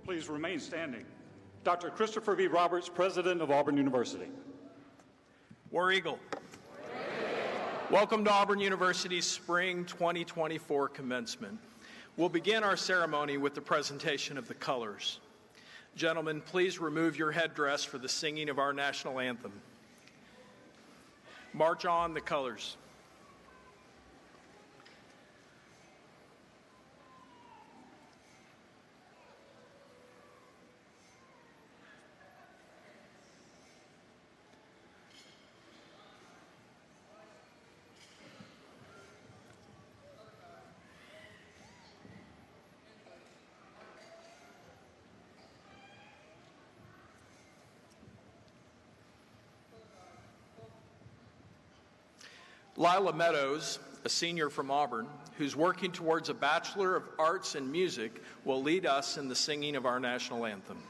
Please remain standing. Dr. Christopher V. Roberts, President of Auburn University. War Eagle. Welcome to Auburn University's Spring 2024 commencement. We'll begin our ceremony with the presentation of the colors. Gentlemen, please remove your headdress for the singing of our national anthem. March on, the colors. Lila Meadows, a senior from Auburn, who's working towards a Bachelor of Arts in Music, will lead us in the singing of our national anthem.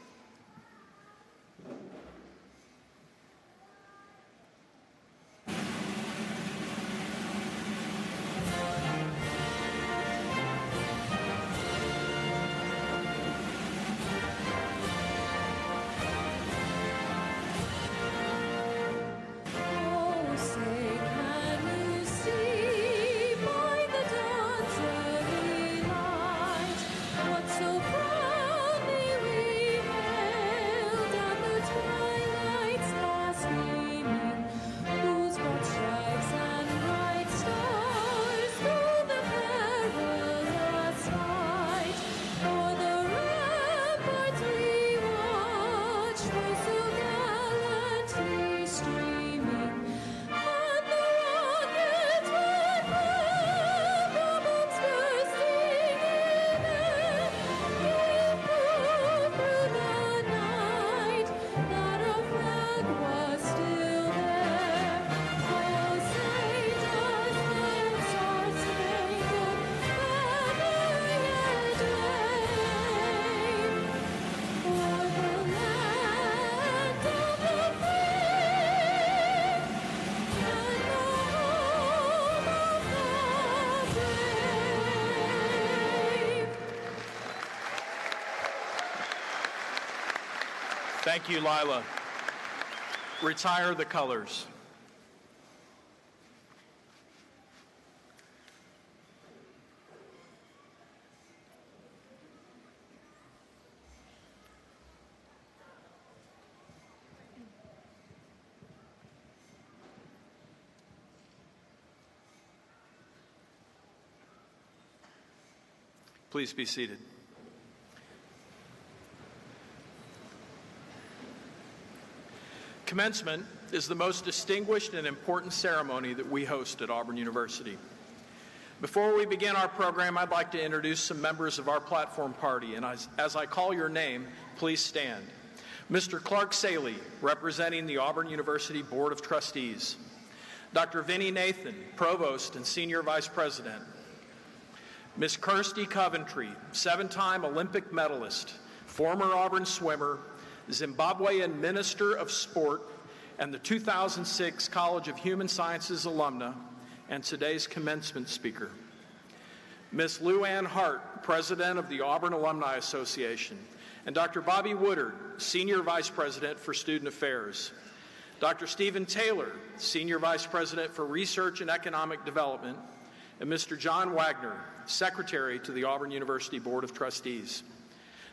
Thank you, Lila. Retire the colors. Please be seated. Commencement is the most distinguished and important ceremony that we host at Auburn University. Before we begin our program, I'd like to introduce some members of our platform party, and as I call your name, please stand. Mr. Clark Saley, representing the Auburn University Board of Trustees. Dr. Vinnie Nathan, Provost and Senior Vice President. Ms. Kirsty Coventry, 7-time Olympic medalist, former Auburn swimmer, Zimbabwean Minister of Sport, and the 2006 College of Human Sciences alumna, and today's commencement speaker. Ms. Lou Ann Hart, President of the Auburn Alumni Association, and Dr. Bobby Woodard, Senior Vice President for Student Affairs. Dr. Stephen Taylor, Senior Vice President for Research and Economic Development, and Mr. John Wagner, Secretary to the Auburn University Board of Trustees.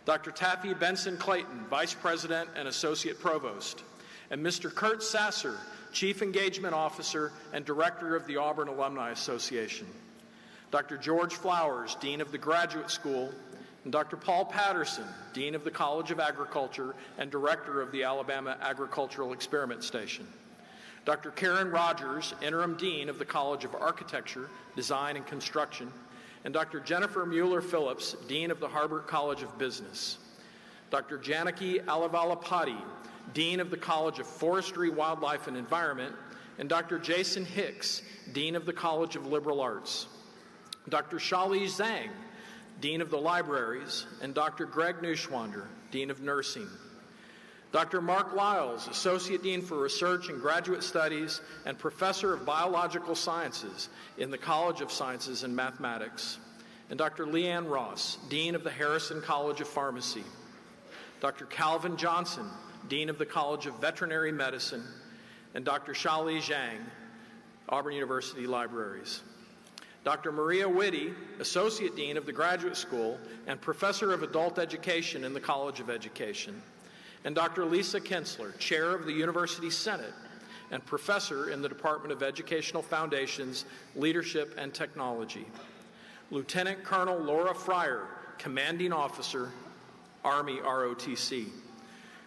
Dr. Taffy Benson Clayton, Vice President and Associate Provost, and Mr. Kurt Sasser, Chief Engagement Officer and Director of the Auburn Alumni Association. Dr. George Flowers, Dean of the Graduate School, and Dr. Paul Patterson, Dean of the College of Agriculture and Director of the Alabama Agricultural Experiment Station. Dr. Karen Rogers, Interim Dean of the College of Architecture, Design and Construction, and Dr. Jennifer Mueller-Phillips, Dean of the Harbert College of Business. Dr. Janaki Alavalapati, Dean of the College of Forestry, Wildlife, and Environment, and Dr. Jason Hicks, Dean of the College of Liberal Arts. Dr. Shali Zhang, Dean of the Libraries, and Dr. Greg Neuschwander, Dean of Nursing. Dr. Mark Lyles, Associate Dean for Research and Graduate Studies and Professor of Biological Sciences in the College of Sciences and Mathematics. And Dr. Leanne Ross, Dean of the Harrison College of Pharmacy. Dr. Calvin Johnson, Dean of the College of Veterinary Medicine, and Dr. Shali Zhang, Auburn University Libraries. Dr. Maria Whitty, Associate Dean of the Graduate School and Professor of Adult Education in the College of Education, and Dr. Lisa Kinsler, Chair of the University Senate and Professor in the Department of Educational Foundations, Leadership and Technology. Lieutenant Colonel Laura Fryer, Commanding Officer, Army ROTC.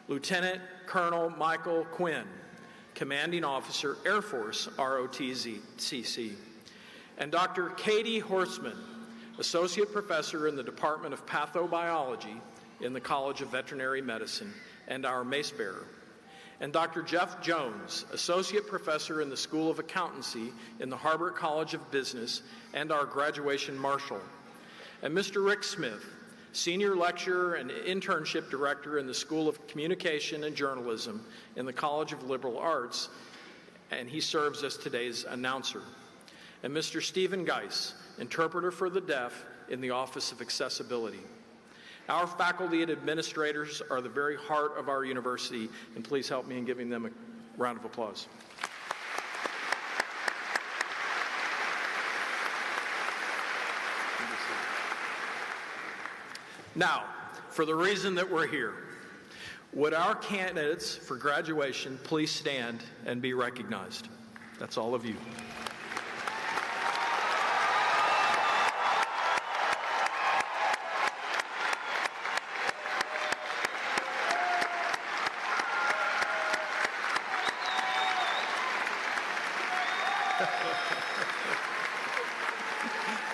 Lieutenant Colonel Michael Quinn, Commanding Officer, Air Force ROTC. And Dr. Katie Horstman, Associate Professor in the Department of Pathobiology in the College of Veterinary Medicine, and our Mace Bearer. And Dr. Jeff Jones, Associate Professor in the School of Accountancy in the Harbert College of Business, and our graduation marshal. And Mr. Rick Smith, Senior Lecturer and Internship Director in the School of Communication and Journalism in the College of Liberal Arts, and he serves as today's announcer. And Mr. Stephen Geis, Interpreter for the Deaf in the Office of Accessibility. Our faculty and administrators are the very heart of our university, and please help me in giving them a round of applause. Now, for the reason that we're here, would our candidates for graduation please stand and be recognized? That's all of you.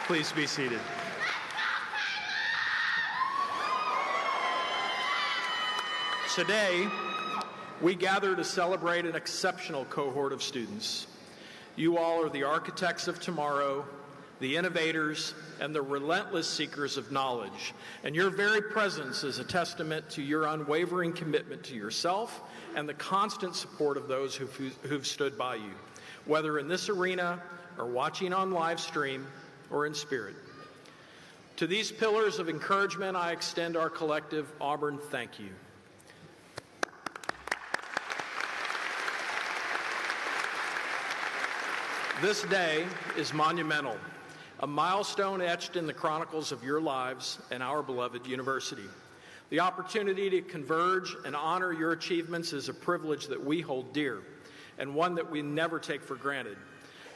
Please be seated. Today, we gather to celebrate an exceptional cohort of students. You all are the architects of tomorrow, the innovators, and the relentless seekers of knowledge. And your very presence is a testament to your unwavering commitment to yourself and the constant support of those who've stood by you, whether in this arena or watching on live stream or in spirit. To these pillars of encouragement, I extend our collective Auburn thank you. This day is monumental, a milestone etched in the chronicles of your lives and our beloved university. The opportunity to converge and honor your achievements is a privilege that we hold dear, and one that we never take for granted.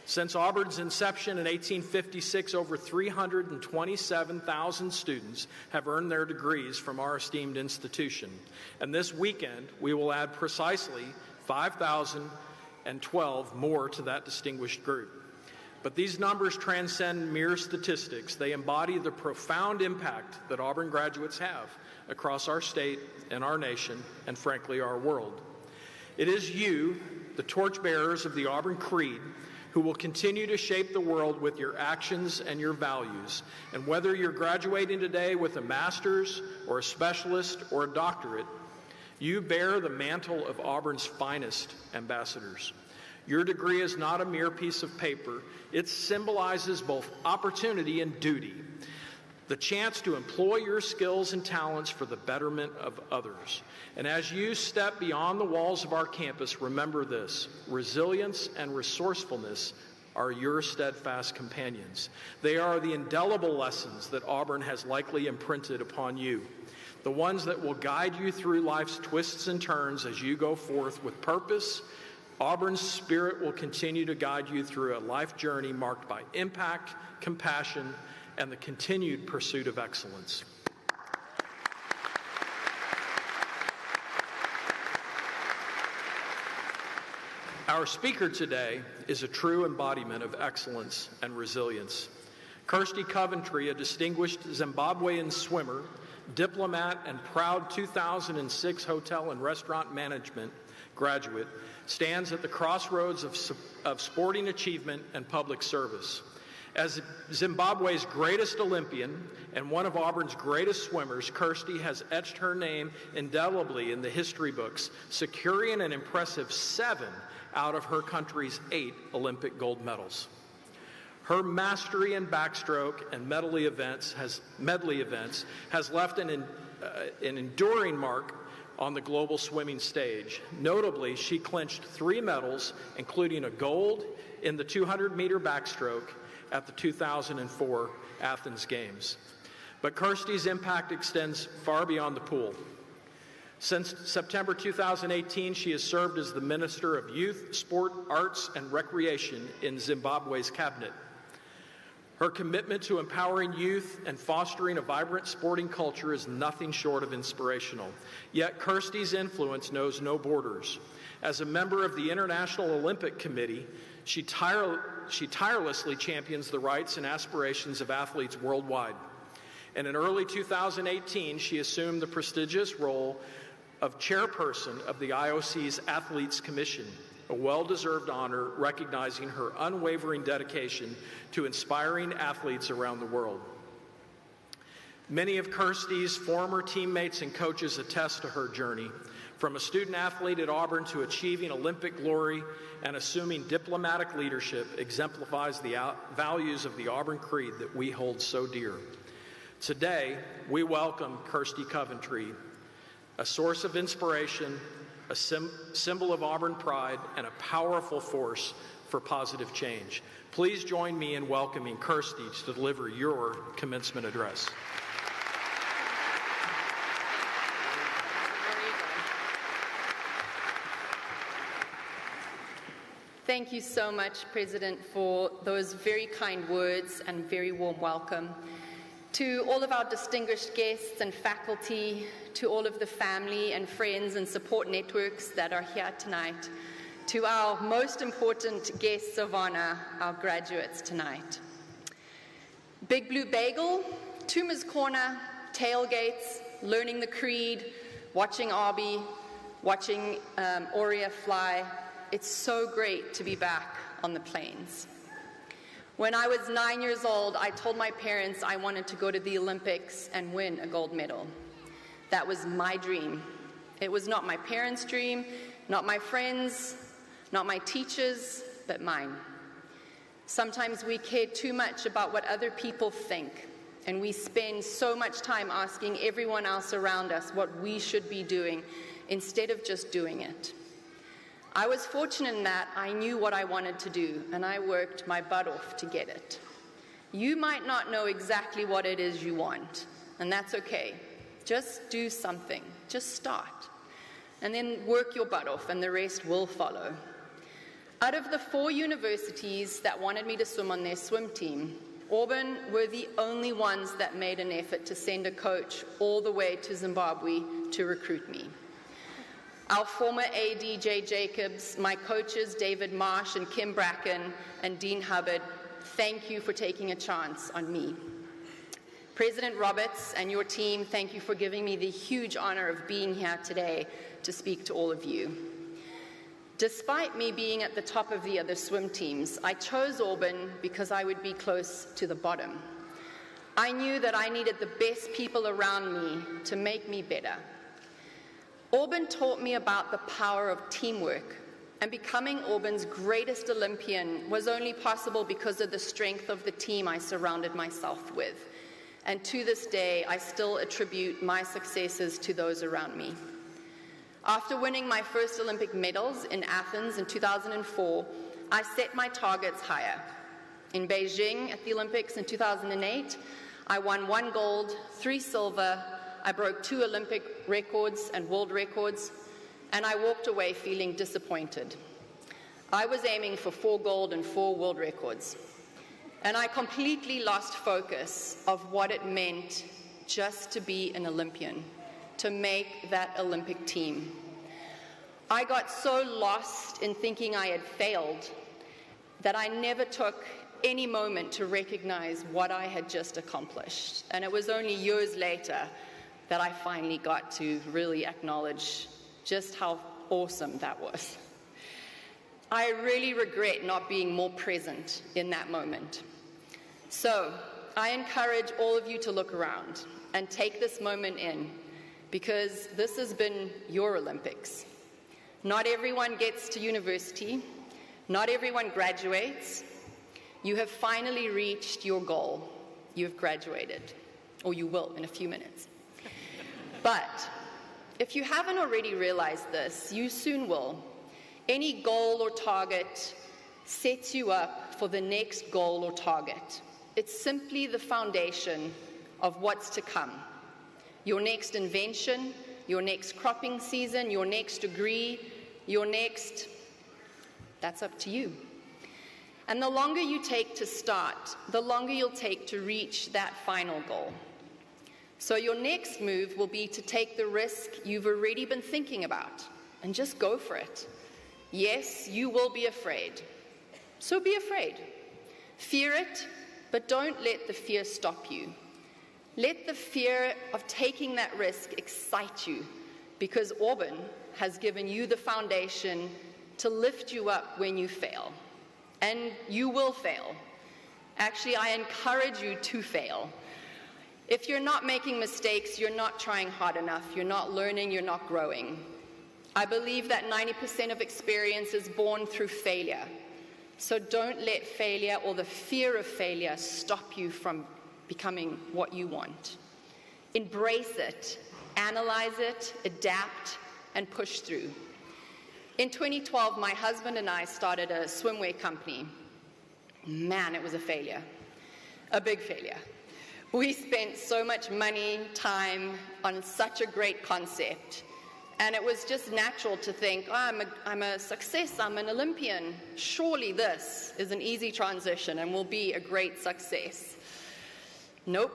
Since Auburn's inception in 1856, over 327,000 students have earned their degrees from our esteemed institution. And this weekend, we will add precisely 5,012 more to that distinguished group. But these numbers transcend mere statistics. They embody the profound impact that Auburn graduates have across our state and our nation, and frankly, our world. It is you, the torchbearers of the Auburn Creed, who will continue to shape the world with your actions and your values. And whether you're graduating today with a master's or a specialist or a doctorate, you bear the mantle of Auburn's finest ambassadors. Your degree is not a mere piece of paper. It symbolizes both opportunity and duty, the chance to employ your skills and talents for the betterment of others. And as you step beyond the walls of our campus, remember this: resilience and resourcefulness are your steadfast companions. They are the indelible lessons that Auburn has likely imprinted upon you, the ones that will guide you through life's twists and turns as you go forth with purpose. Auburn's spirit will continue to guide you through a life journey marked by impact, compassion, and the continued pursuit of excellence. Our speaker today is a true embodiment of excellence and resilience. Kirsty Coventry, a distinguished Zimbabwean swimmer, diplomat, and proud 2006 hotel and restaurant management graduate, stands at the crossroads of sporting achievement and public service. As Zimbabwe's greatest Olympian and one of Auburn's greatest swimmers, Kirsty has etched her name indelibly in the history books, securing an impressive 7 out of her country's 8 Olympic gold medals. Her mastery in backstroke and medley events has left an enduring mark on the global swimming stage. Notably, she clinched 3 medals, including a gold in the 200-meter backstroke at the 2004 Athens Games. But Kirsty's impact extends far beyond the pool. Since September 2018, she has served as the Minister of Youth, Sport, Arts, and Recreation in Zimbabwe's cabinet. Her commitment to empowering youth and fostering a vibrant sporting culture is nothing short of inspirational. Yet Kirsty's influence knows no borders. As a member of the International Olympic Committee, she tirelessly champions the rights and aspirations of athletes worldwide. And in early 2018, she assumed the prestigious role of chairperson of the IOC's Athletes Commission, a well-deserved honor recognizing her unwavering dedication to inspiring athletes around the world. Many of Kirsty's former teammates and coaches attest to her journey, from a student athlete at Auburn to achieving Olympic glory and assuming diplomatic leadership exemplifies the values of the Auburn Creed that we hold so dear. Today, we welcome Kirsty Coventry, a source of inspiration, a symbol of Auburn pride, and a powerful force for positive change. Please join me in welcoming Kirsty to deliver your commencement address. Thank you so much, President, for those very kind words and very warm welcome. To all of our distinguished guests and faculty, to all of the family and friends and support networks that are here tonight, to our most important guests of honor, our graduates tonight. Big Blue Bagel, Toomer's Corner, tailgates, learning the creed, watching Arby, watching Aurea fly. It's so great to be back on the plains. When I was 9 years old, I told my parents I wanted to go to the Olympics and win a gold medal. That was my dream. It was not my parents' dream, not my friends, not my teachers, but mine. Sometimes we care too much about what other people think, and we spend so much time asking everyone else around us what we should be doing instead of just doing it. I was fortunate in that I knew what I wanted to do, and I worked my butt off to get it. You might not know exactly what it is you want, and that's okay. Just do something. Just start. And then work your butt off, and the rest will follow. Out of the 4 universities that wanted me to swim on their swim team, Auburn were the only ones that made an effort to send a coach all the way to Zimbabwe to recruit me. Our former AD, Jay Jacobs, my coaches, David Marsh and Kim Bracken, and Dean Hubbard, thank you for taking a chance on me. President Roberts and your team, thank you for giving me the huge honor of being here today to speak to all of you. Despite me being at the top of the other swim teams, I chose Auburn because I would be close to the bottom. I knew that I needed the best people around me to make me better. Auburn taught me about the power of teamwork, and becoming Auburn's greatest Olympian was only possible because of the strength of the team I surrounded myself with. And to this day, I still attribute my successes to those around me. After winning my first Olympic medals in Athens in 2004, I set my targets higher. In Beijing at the Olympics in 2008, I won 1 gold, 3 silver, I broke 2 Olympic records and world records, and I walked away feeling disappointed. I was aiming for 4 gold and 4 world records, and I completely lost focus of what it meant just to be an Olympian, to make that Olympic team. I got so lost in thinking I had failed that I never took any moment to recognize what I had just accomplished. And it was only years later that I finally got to really acknowledge just how awesome that was. I really regret not being more present in that moment. So I encourage all of you to look around and take this moment in, because this has been your Olympics. Not everyone gets to university. Not everyone graduates. You have finally reached your goal. You have graduated, or you will in a few minutes. But if you haven't already realized this, you soon will. Any goal or target sets you up for the next goal or target. It's simply the foundation of what's to come. Your next invention, your next cropping season, your next degree, your next, that's up to you. And the longer you take to start, the longer you'll take to reach that final goal. So your next move will be to take the risk you've already been thinking about and just go for it. Yes, you will be afraid. So be afraid. Fear it, but don't let the fear stop you. Let the fear of taking that risk excite you, because Auburn has given you the foundation to lift you up when you fail. And you will fail. Actually, I encourage you to fail. If you're not making mistakes, you're not trying hard enough, you're not learning, you're not growing. I believe that 90% of experience is born through failure. So don't let failure or the fear of failure stop you from becoming what you want. Embrace it, analyze it, adapt, and push through. In 2012, my husband and I started a swimwear company. Man, it was a failure, a big failure. We spent so much money, time on such a great concept. And it was just natural to think, oh, I'm a success, I'm an Olympian. Surely this is an easy transition and will be a great success. Nope.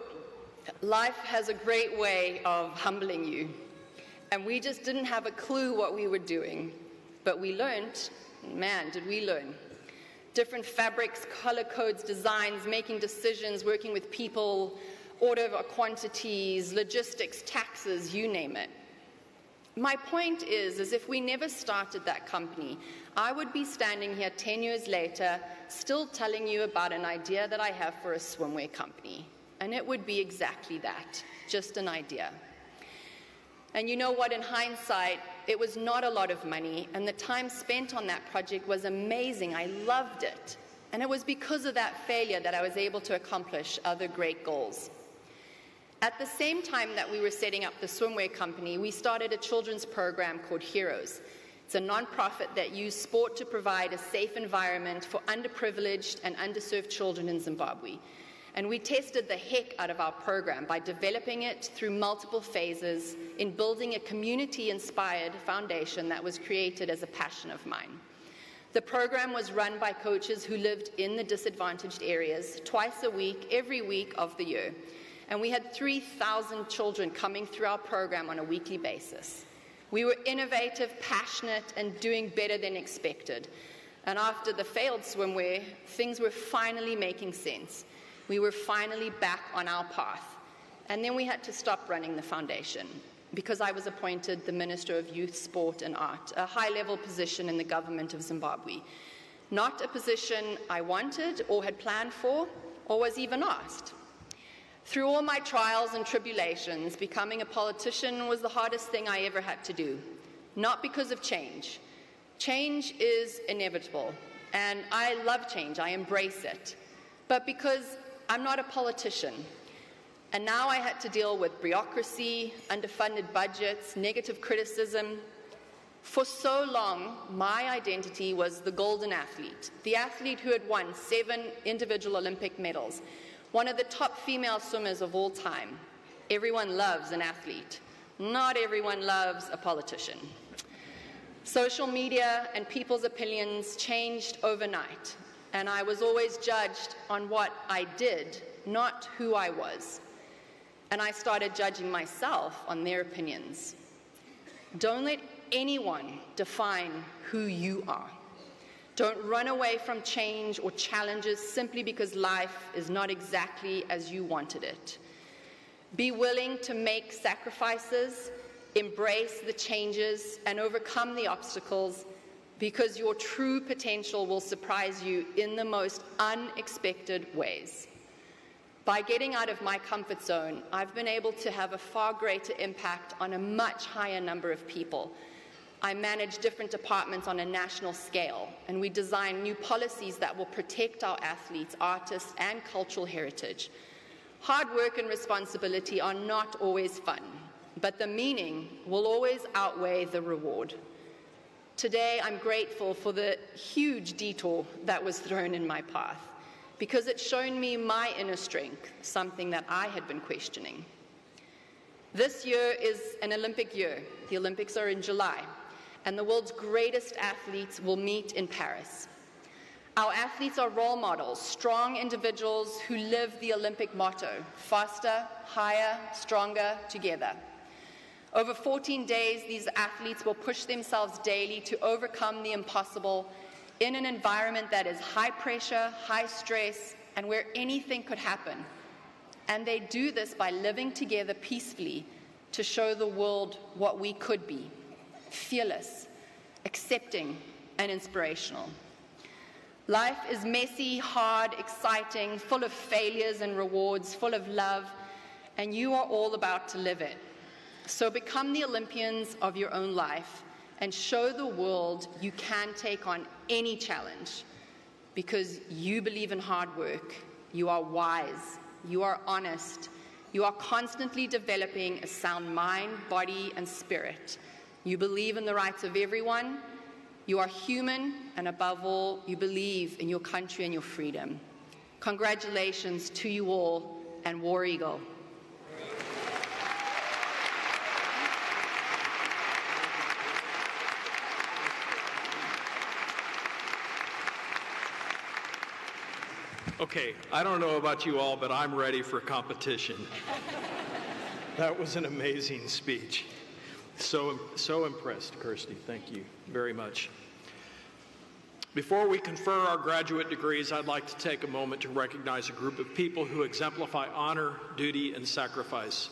Life has a great way of humbling you. And we just didn't have a clue what we were doing. But we learned, man, did we learn. Different fabrics, color codes, designs, making decisions, working with people, order quantities, logistics, taxes, you name it. My point is if we never started that company, I would be standing here 10 years later, still telling you about an idea that I have for a swimwear company. And it would be exactly that, just an idea. And you know what, in hindsight, it was not a lot of money, and the time spent on that project was amazing. I loved it. And it was because of that failure that I was able to accomplish other great goals. At the same time that we were setting up the swimwear company, we started a children's program called Heroes. It's a nonprofit that uses sport to provide a safe environment for underprivileged and underserved children in Zimbabwe. And we tested the heck out of our program by developing it through multiple phases in building a community-inspired foundation that was created as a passion of mine. The program was run by coaches who lived in the disadvantaged areas twice a week, every week of the year. And we had 3,000 children coming through our program on a weekly basis. We were innovative, passionate, and doing better than expected. And after the failed swimwear, things were finally making sense. We were finally back on our path. And then we had to stop running the foundation because I was appointed the Minister of Youth, Sport and Art, a high-level position in the government of Zimbabwe. Not a position I wanted or had planned for or was even asked. Through all my trials and tribulations, becoming a politician was the hardest thing I ever had to do. Not because of change. Change is inevitable, and I love change, I embrace it. But because I'm not a politician, and now I had to deal with bureaucracy, underfunded budgets, negative criticism. For so long, my identity was the golden athlete, the athlete who had won 7 individual Olympic medals, one of the top female swimmers of all time. Everyone loves an athlete. Not everyone loves a politician. Social media and people's opinions changed overnight, and I was always judged on what I did, not who I was. And I started judging myself on their opinions. Don't let anyone define who you are. Don't run away from change or challenges simply because life is not exactly as you wanted it. Be willing to make sacrifices, embrace the changes, and overcome the obstacles, because your true potential will surprise you in the most unexpected ways. By getting out of my comfort zone, I've been able to have a far greater impact on a much higher number of people. I manage different departments on a national scale, and we design new policies that will protect our athletes, artists, and cultural heritage. Hard work and responsibility are not always fun, but the meaning will always outweigh the reward. Today, I'm grateful for the huge detour that was thrown in my path, because it's shown me my inner strength, something that I had been questioning. This year is an Olympic year. The Olympics are in July, and the world's greatest athletes will meet in Paris. Our athletes are role models, strong individuals who live the Olympic motto, faster, higher, stronger, together. Over 14 days, these athletes will push themselves daily to overcome the impossible in an environment that is high pressure, high stress, and where anything could happen. And they do this by living together peacefully to show the world what we could be: fearless, accepting, and inspirational. Life is messy, hard, exciting, full of failures and rewards, full of love, and you are all about to live it. So become the Olympians of your own life and show the world you can take on any challenge, because you believe in hard work, you are wise, you are honest, you are constantly developing a sound mind, body, and spirit. You believe in the rights of everyone, you are human, and above all, you believe in your country and your freedom. Congratulations to you all, and War Eagle. Okay, I don't know about you all, but I'm ready for competition. That was an amazing speech. So impressed, Kirsty. Thank you very much. Before we confer our graduate degrees, I'd like to take a moment to recognize a group of people who exemplify honor, duty, and sacrifice.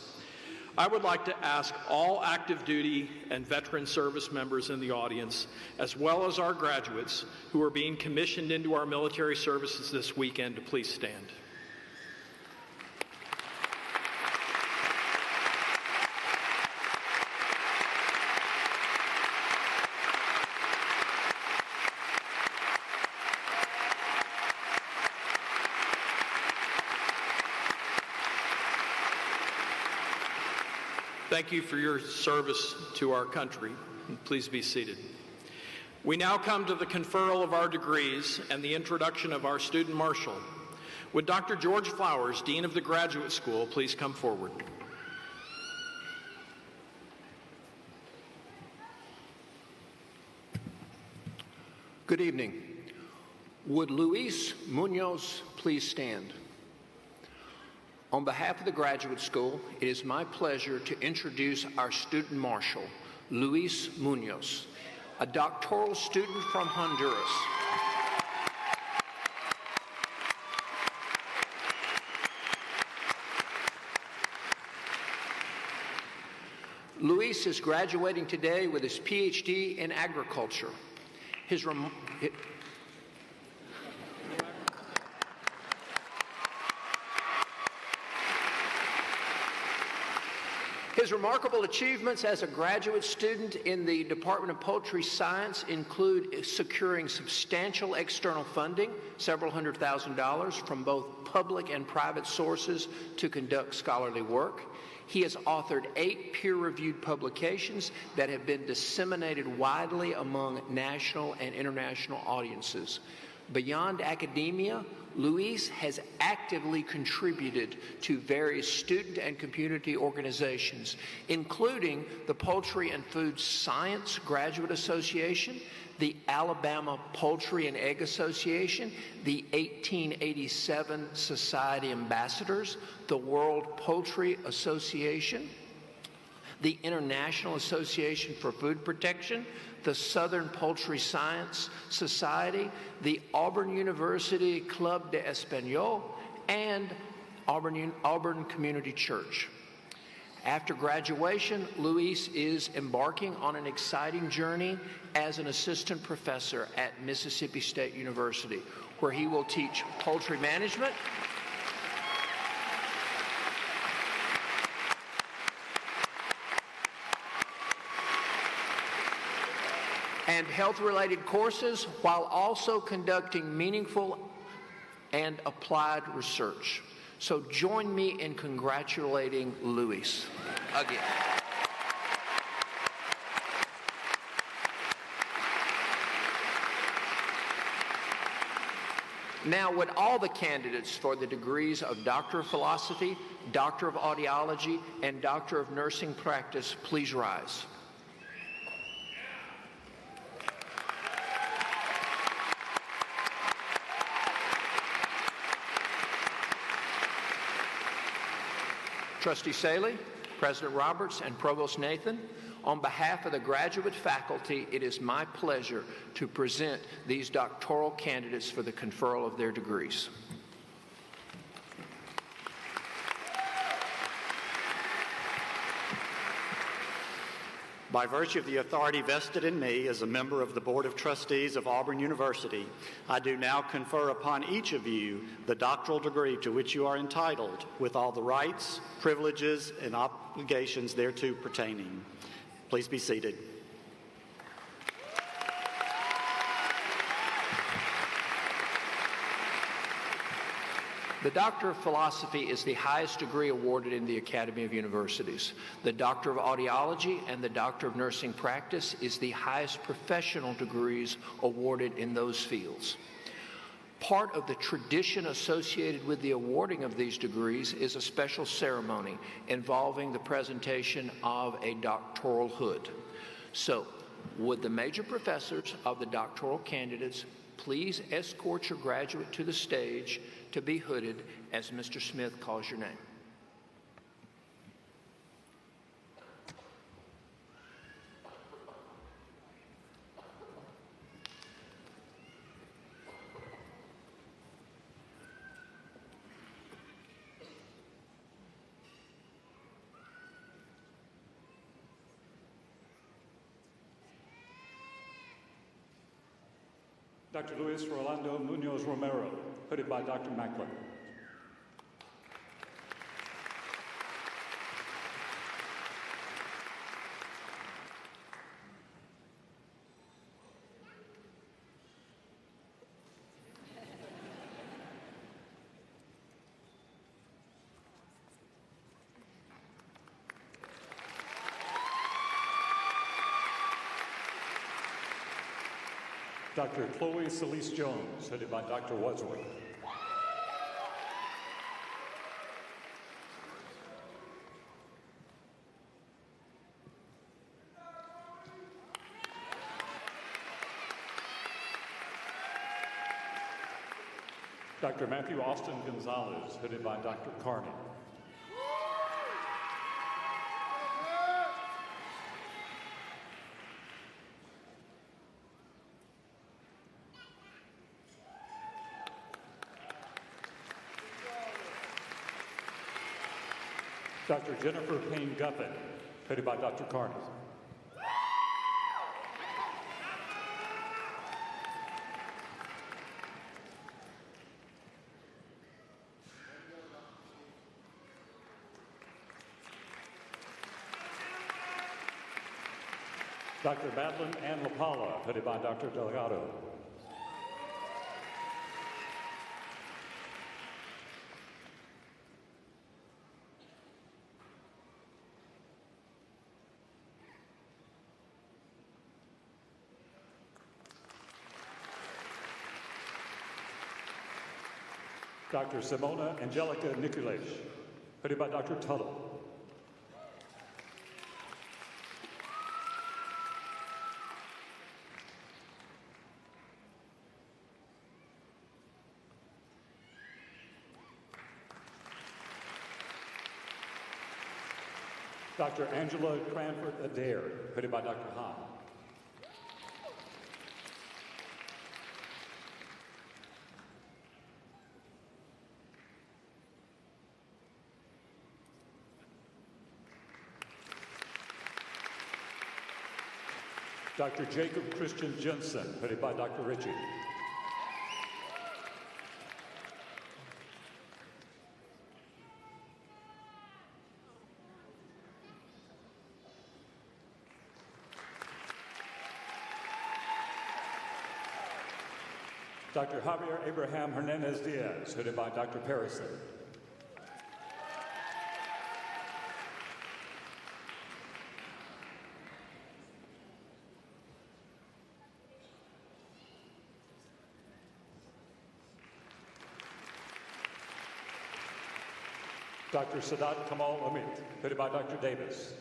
I would like to ask all active duty and veteran service members in the audience, as well as our graduates who are being commissioned into our military services this weekend, to please stand. Thank you for your service to our country. Please be seated. We now come to the conferral of our degrees and the introduction of our student marshal. Would Dr. George Flowers, Dean of the Graduate School, please come forward? Good evening. Would Luis Munoz please stand? On behalf of the Graduate School, it is my pleasure to introduce our student marshal, Luis Munoz, a doctoral student from Honduras. Luis is graduating today with his PhD in agriculture. His remarkable achievements as a graduate student in the Department of Poultry Science include securing substantial external funding, several $100,000 from both public and private sources to conduct scholarly work. He has authored 8 peer-reviewed publications that have been disseminated widely among national and international audiences. Beyond academia, Luis has actively contributed to various student and community organizations, including the Poultry and Food Science Graduate Association, the Alabama Poultry and Egg Association, the 1887 Society Ambassadors, the World Poultry Association, the International Association for Food Protection, the Southern Poultry Science Society, the Auburn University Club de Español, and Auburn Community Church. After graduation, Luis is embarking on an exciting journey as an assistant professor at Mississippi State University, where he will teach poultry management, and health-related courses while also conducting meaningful and applied research. So join me in congratulating Luis again. Now, would all the candidates for the degrees of Doctor of Philosophy, Doctor of Audiology, and Doctor of Nursing Practice please rise? Trustee Saley, President Roberts, and Provost Nathan, on behalf of the graduate faculty, it is my pleasure to present these doctoral candidates for the conferral of their degrees. By virtue of the authority vested in me as a member of the Board of Trustees of Auburn University, I do now confer upon each of you the doctoral degree to which you are entitled, with all the rights, privileges, and obligations thereto pertaining. Please be seated. The Doctor of Philosophy is the highest degree awarded in the Academy of Universities. The Doctor of Audiology and the Doctor of Nursing Practice is the highest professional degrees awarded in those fields. Part of the tradition associated with the awarding of these degrees is a special ceremony involving the presentation of a doctoral hood. So, would the major professors of the doctoral candidates please escort your graduate to the stage to be hooded as Mr. Smith calls your name. Dr. Luis Rolando Munoz Romero, hooded by Dr. Mackler. Dr. Chloe Celeste Jones, headed by Dr. Wadsworth. Dr. Matthew Austin Gonzalez, headed by Dr. Carney. Dr. Jennifer Payne Guffin, headed by Dr. Carney. Dr. Madeline Ann LaPala, headed by Dr. Delgado. Dr. Simona Angelica Niculesh, headed by Dr. Tuttle. Dr. Angela Cranford Adair, headed by Dr. Hahn. Dr. Jacob Christian Jensen, headed by Dr. Ritchie. Dr. Javier Abraham Hernandez Diaz, hooded by Dr. Parison. Dr. Sadat Kamal Amit, hooded by Dr. Davis.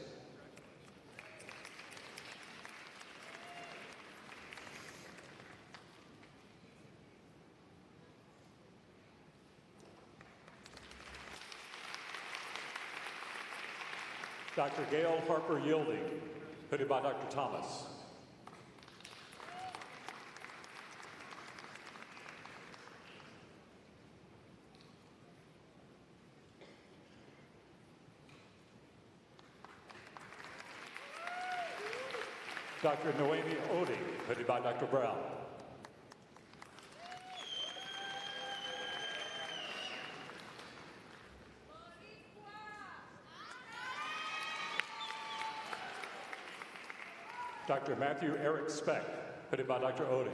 Dr. Gail Harper Yielding, hooded by Dr. Thomas. Dr. Noemi Odie, hooded by Dr. Brown. Dr. Matthew Eric Speck, hooded by Dr. Odie.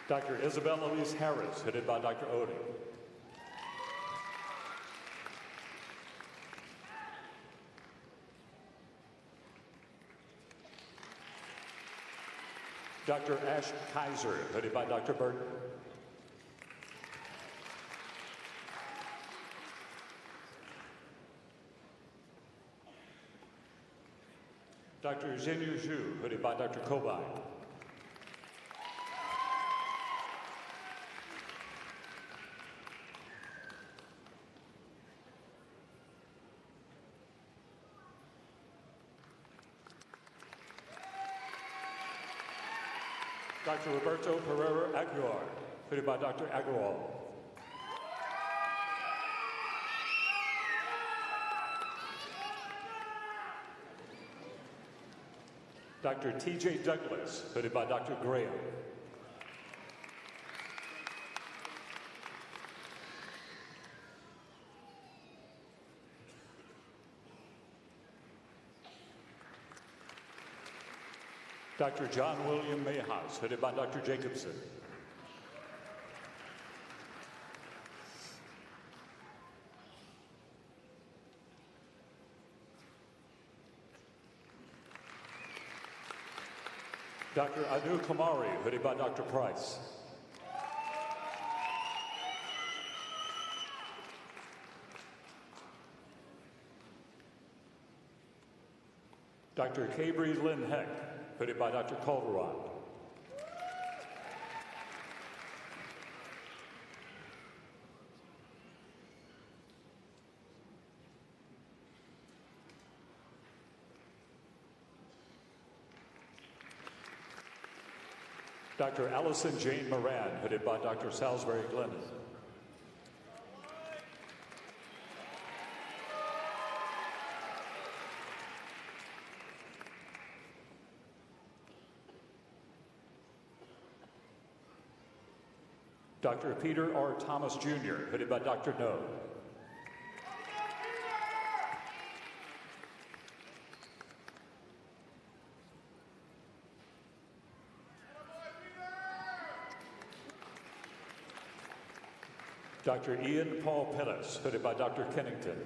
Dr. Isabel Elise Harris, hooded by Dr. Odie. Dr. Ash Kaiser, hooded by Dr. Burton. Dr. Zhenyu Zhu, hooded by Dr. Kobai. Dr. Roberto Pereira Aguilar, hooded by Dr. Agarwal. Dr. T.J. Douglas, hooded by Dr. Graham. Dr. John William Mayhouse, hooded by Dr. Jacobson. Dr. Anu Kamari, hooded by Dr. Price. Dr. Cabry Lynn Heck, hooded by Dr. Calderon. Dr. Allison Jane Moran, hooded by Dr. Salisbury Glennon. Dr. Peter R. Thomas Jr., hooded by Dr. No. Dr. Ian Paul Pettis, hooded by Dr. Kennington.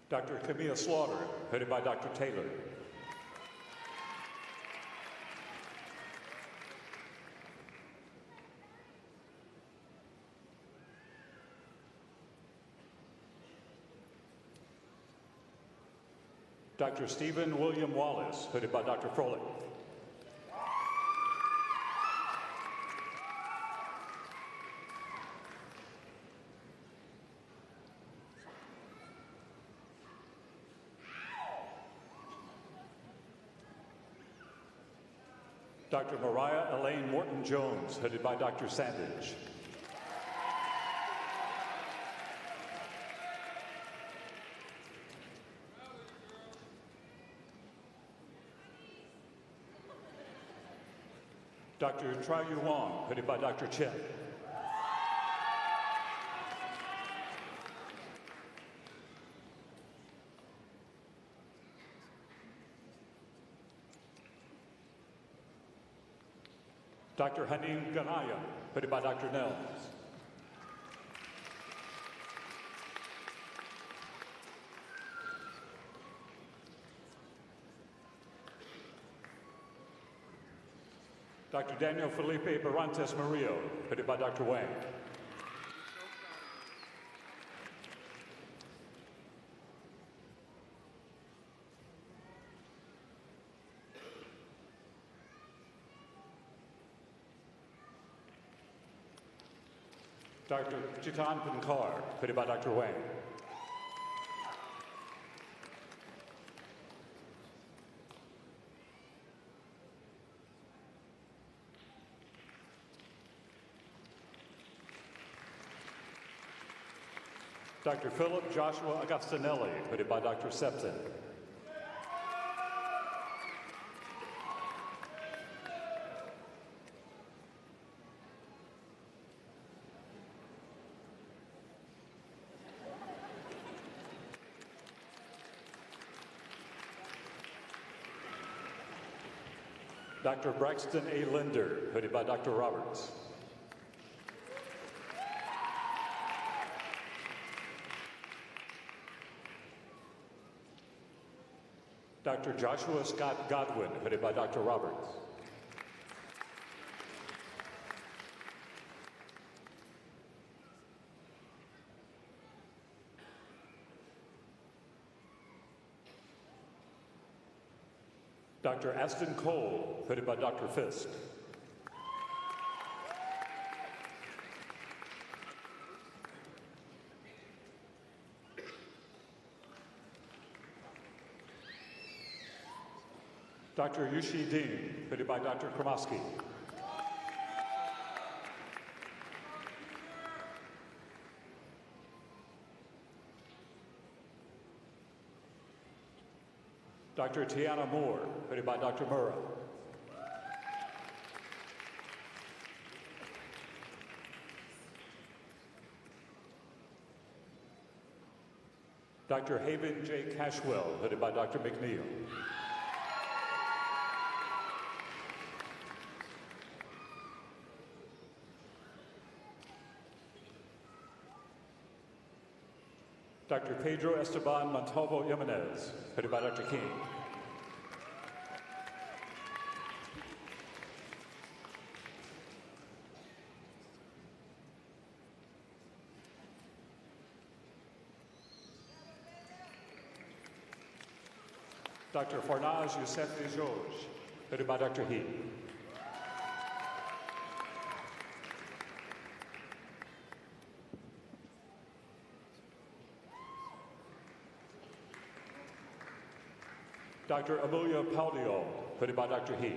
Dr. Camille Slaughter, hooded by Dr. Taylor. Dr. Stephen William Wallace, hooded by Dr. Froelich. Dr. Mariah Elaine Morton-Jones, hooded by Dr. Sandage. Dr. Triyu Wong, hooded by Dr. Chen. Dr. Hanim Ganaya, hooded by Dr. Nels. Dr. Daniel Felipe Barantes Murillo, hooded by Dr. Wang. Dr. Chitan Pankar, hooded by Dr. Wang. Dr. Philip Joshua Agostinelli, hooded by Dr. Septon. Dr. Braxton A. Linder, hooded by Dr. Roberts. Dr. Joshua Scott Godwin, hooded by Dr. Roberts. Dr. Aston Cole, hooded by Dr. Fisk. Dr. Yushi Dean, hooded by Dr. Kromoski. Dr. Tiana Moore, hooded by Dr. Murrah. Dr. Haven J. Cashwell, hooded by Dr. McNeil. Dr. Pedro Esteban Montalvo Jimenez, headed by Dr. King. Dr. Farnaz Youssef George, headed by Dr. He. Dr. Amelia Paldiol, headed by Dr. He.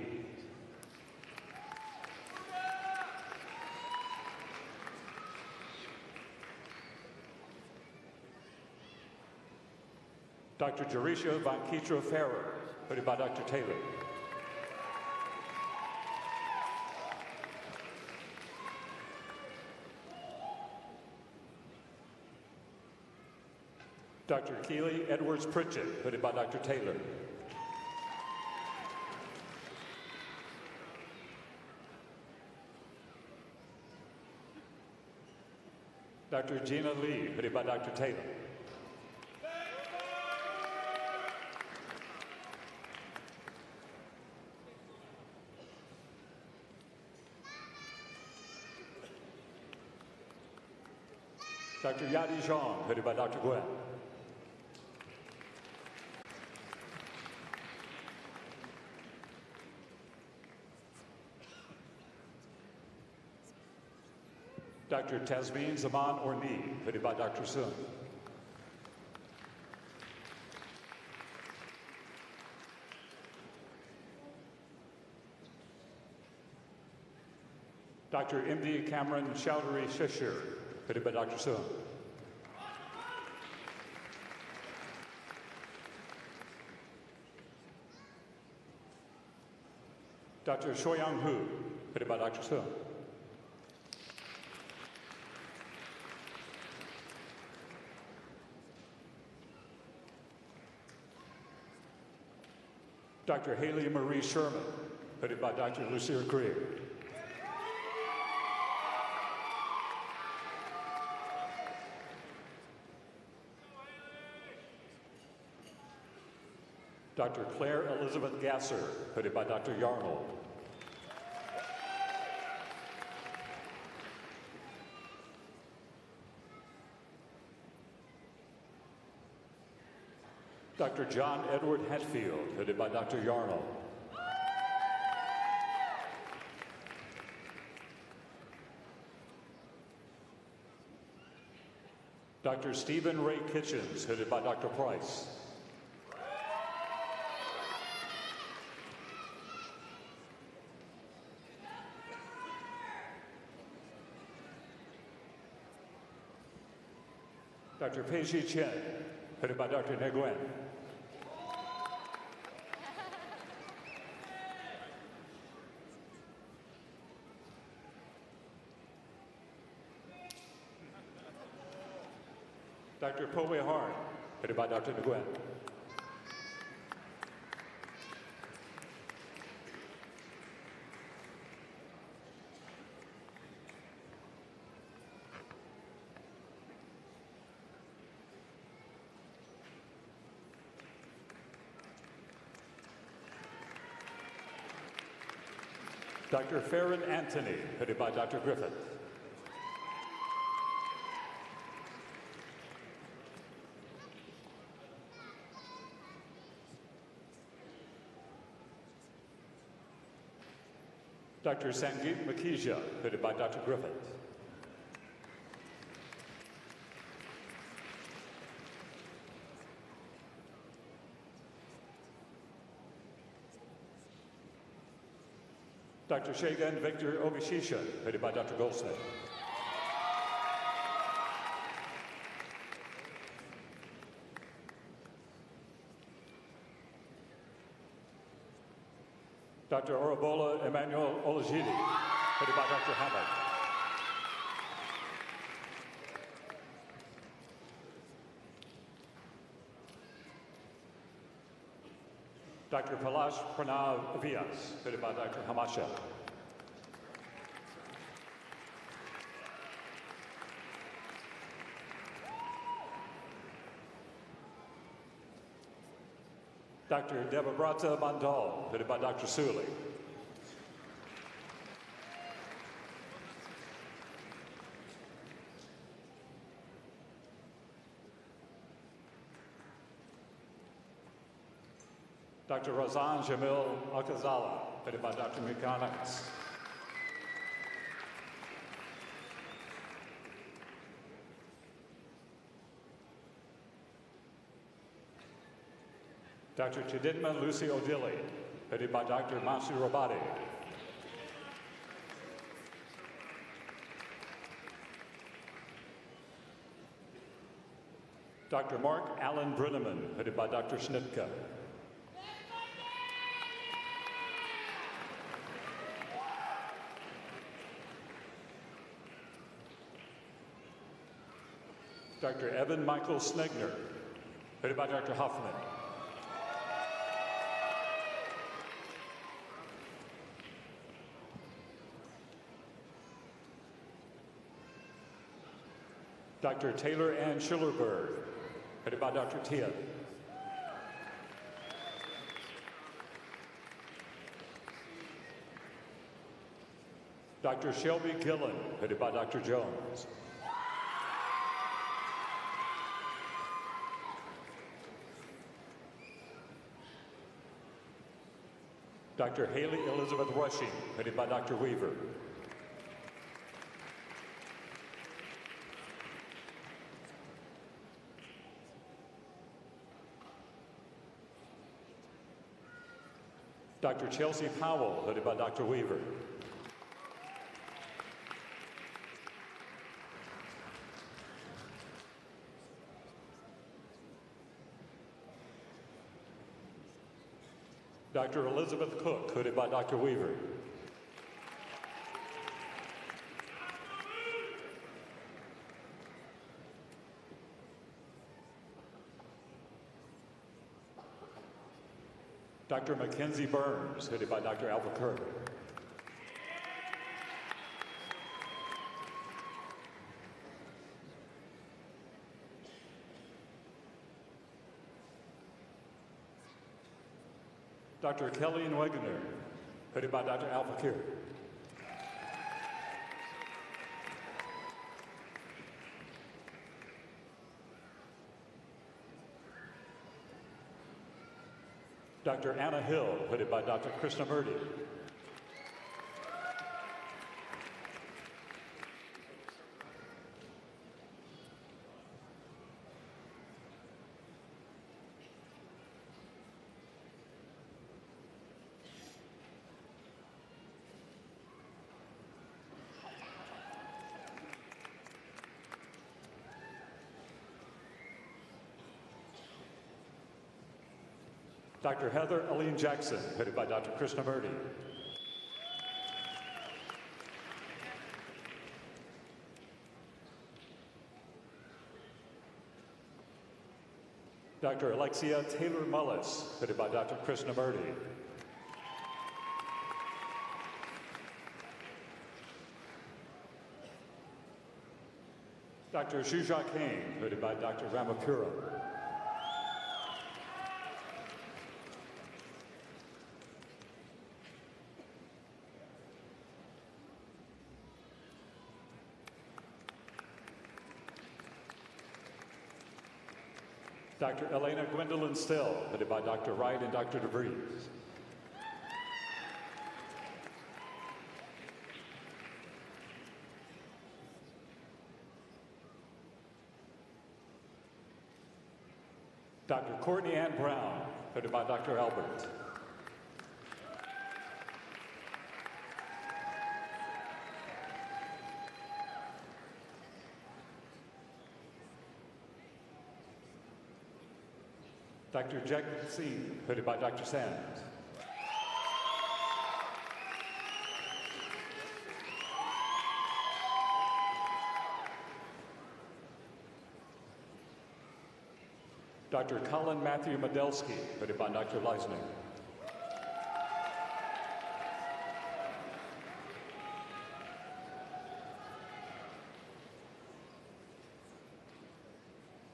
Dr. Jerisha Van Keetro Ferrer, headed by Dr. Taylor. Dr. Keely Edwards Pritchett, headed by Dr. Taylor. Dr. Gina Lee, headed by Dr. Taylor. Dr. Yadi Zhang, headed by Dr. Gwen. Dr. Tasmin Zaman Orni, headed by Dr. Sun. Dr. M.D. Cameron Chowdhury Shishir, headed by Dr. Sun. Dr. Shoyang Hu, headed by Dr. Sun. Dr. Haley Marie Sherman, headed by Dr. Lucia Greer. Dr. Claire Elizabeth Gasser, headed by Dr. Yarnold. Dr. John Edward Hatfield, headed by Dr. Yarnold. Dr. Stephen Ray Kitchens, headed by Dr. Price. Dr. Pei-Shi Chen, headed by Dr. Nguyen. Dr. Po-Wei Harn, headed by Dr. Nguyen. Dr. Farron Anthony, headed by Dr. Griffith. Dr. Sangeet Makija, headed by Dr. Griffith. Dr. Shagan Victor Obishisha, headed by Dr. Goldsmith. Dr. Orobola Emmanuel Olajide, headed by Dr. Hamad. Dr. Palash Pranav Vyas, headed by Dr. Hamasha. Dr. Debabrata Mandal, headed by Dr. Suli. Dr. Razan Jamil Alcazala, headed by Dr. Mikanex. Dr. Chidinma Lucy Odili, headed by Dr. Masu Rabadi. Dr. Mark Allen Brenneman, headed by Dr. Schnitka. Dr. Evan Michael Snegner, headed by Dr. Hoffman. Dr. Taylor Ann Schillerberg, headed by Dr. Tia. Dr. Shelby Gillen, headed by Dr. Jones. Dr. Haley Elizabeth Rushing, headed by Dr. Weaver. Dr. Chelsea Powell, headed by Dr. Weaver. Dr. Elizabeth Cook, hooded by Dr. Weaver. Dr. Mackenzie Burns, hooded by Dr. Albuquerque. Dr. Kelly Wegener, hooded by Dr. Albuquerque. Dr. Anna Hill, hooded by Dr. Krishnamurti. Dr. Heather Aline Jackson, headed by Dr. Krishnamurti. Dr. Alexia Taylor Mullis, headed by Dr. Krishnamurti. Dr. Shuja Kane, headed by Dr. Ramapura. Dr. Elena Gwendolyn Still, headed by Dr. Wright and Dr. DeVries. Dr. Courtney Ann Brown, headed by Dr. Albert. Dr. Jack Singh, headed by Dr. Sands. Dr. Colin Matthew Medelsky, headed by Dr. Leisner.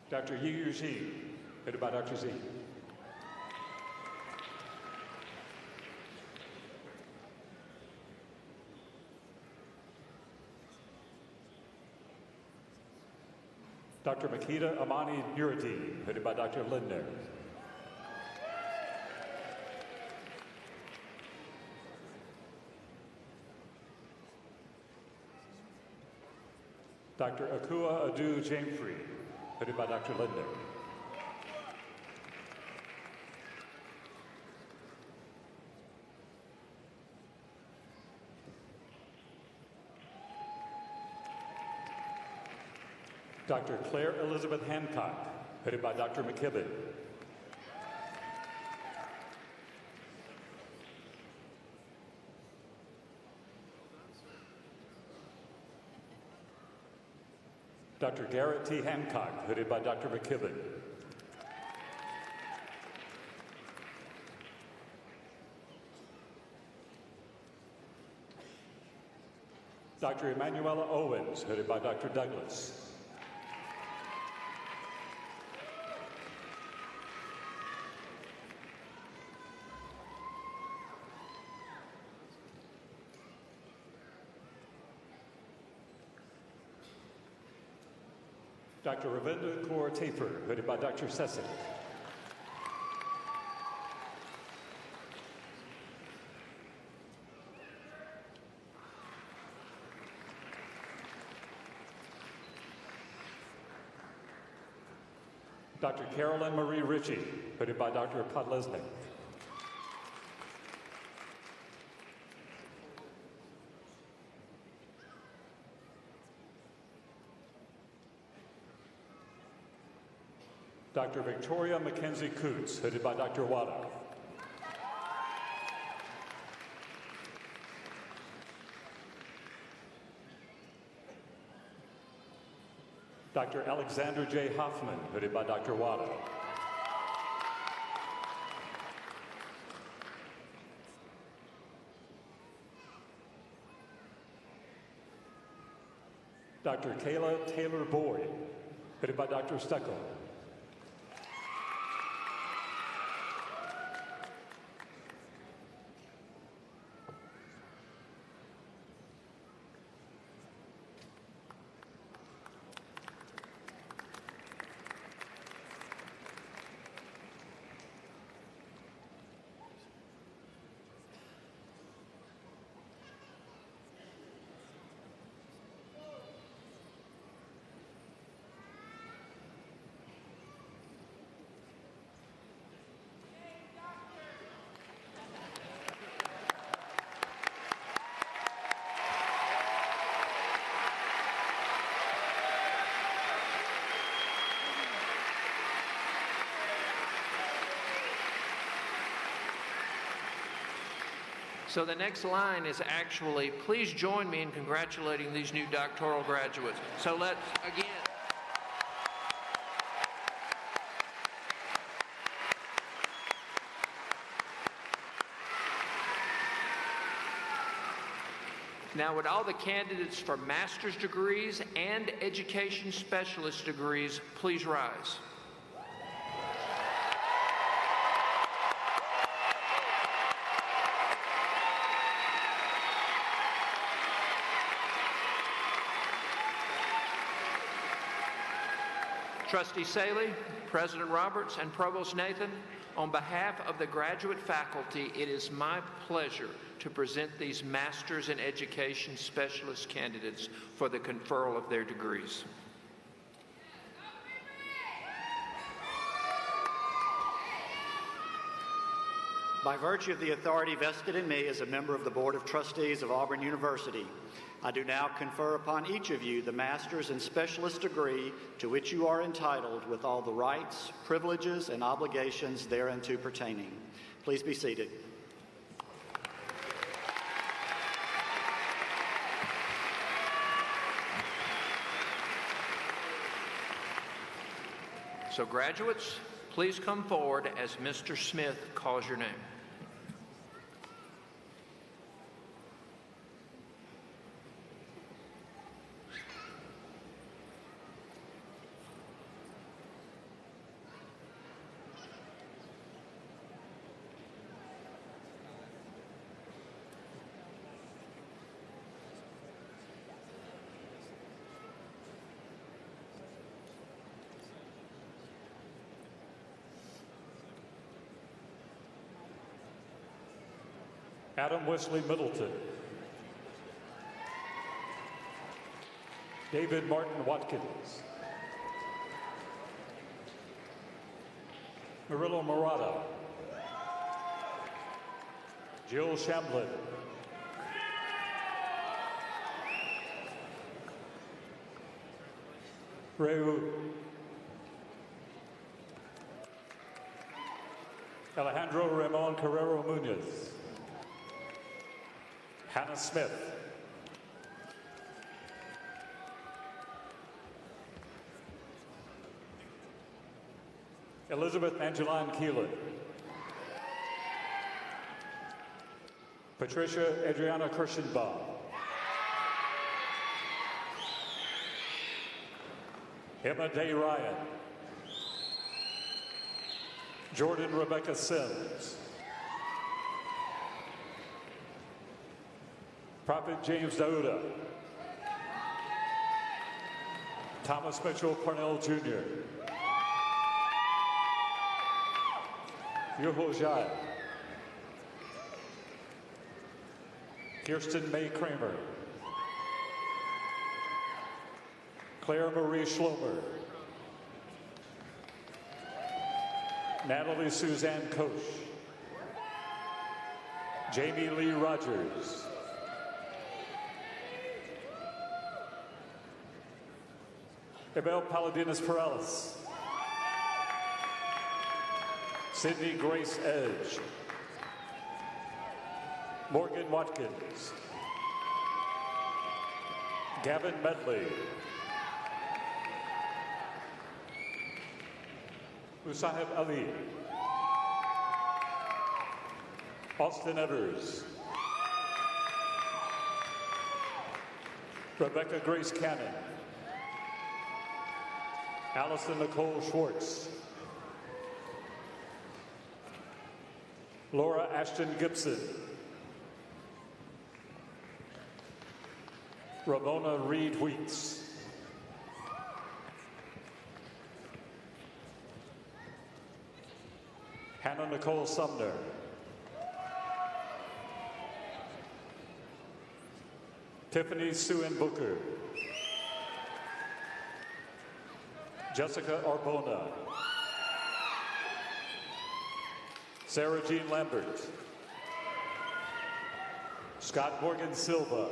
Dr. Yi Yuji, headed by Dr. Z. Dr. Makita Amani Nuruddin, headed by Dr. Lindner. Dr. Akua Adu Jamefree, headed by Dr. Lindner. Dr. Claire Elizabeth Hancock, headed by Dr. McKibben. Dr. Garrett T. Hancock, headed by Dr. McKibben. Dr. Emanuela Owens, headed by Dr. Douglas. Dr. Ravinda Kaur Taper, headed by Dr. Sesek. Dr. Carolyn Marie Ritchie, headed by Dr. Podlesnik. Dr. Victoria Mackenzie Coots, headed by Dr. Wada. Dr. Alexander J. Hoffman, hooded by Dr. Wada. Dr. Kayla Taylor Boyd, hooded by Dr. Steckel. So the next line is actually, please join me in congratulating these new doctoral graduates. So let's, again, now would all the candidates for master's degrees and education specialist degrees please rise? Trustee Saley, President Roberts, and Provost Nathan, on behalf of the graduate faculty, it is my pleasure to present these Masters in Education Specialist candidates for the conferral of their degrees. By virtue of the authority vested in me as a member of the Board of Trustees of Auburn University, I do now confer upon each of you the master's and specialist degree to which you are entitled with all the rights, privileges, and obligations thereunto pertaining. Please be seated. So graduates, please come forward as Mr. Smith calls your name. Adam Wesley Middleton. David Martin Watkins. Murillo Murata. Jill Shamblin. Reu. Alejandro Ramon Carrero Munoz. Hannah Smith. Elizabeth Angeline Keelan. Patricia Adriana Kirschenbaum. Emma Day Ryan. Jordan Rebecca Sims. Prophet James Dauda. Thomas Mitchell Parnell Jr. Yuho Jai. Kirsten May Kramer. Claire Marie Schlomer. Natalie Suzanne Koch. Jamie Lee Rogers. Abel Paladinas Perales. Sydney Grace Edge. Morgan Watkins. Gavin Medley. Usahib Ali. Austin Evers. Rebecca Grace Cannon. Allison Nicole Schwartz. Laura Ashton Gibson. Ramona Reed Wheats. Hannah Nicole Sumner. Tiffany Suen Booker. Jessica Arbona. Sarah Jean Lambert. Scott Morgan Silva.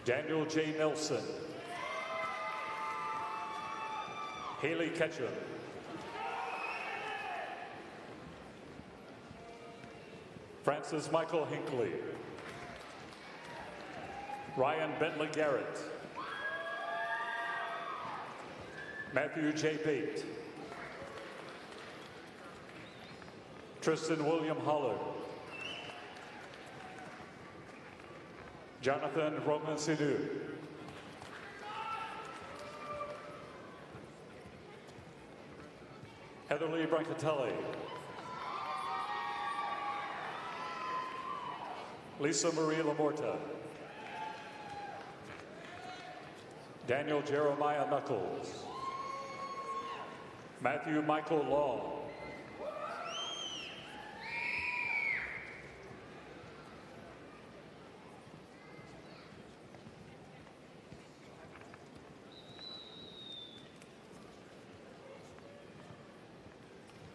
Daniel J. Nelson. Haley Ketchum. Francis Michael Hinckley. Ryan Bentley Garrett. Matthew J. Bate. Tristan William Holler. Jonathan Roman Sidhu. Heatherly Brancatelli. Lisa Marie Lamorta. Daniel Jeremiah Knuckles. Matthew Michael Long.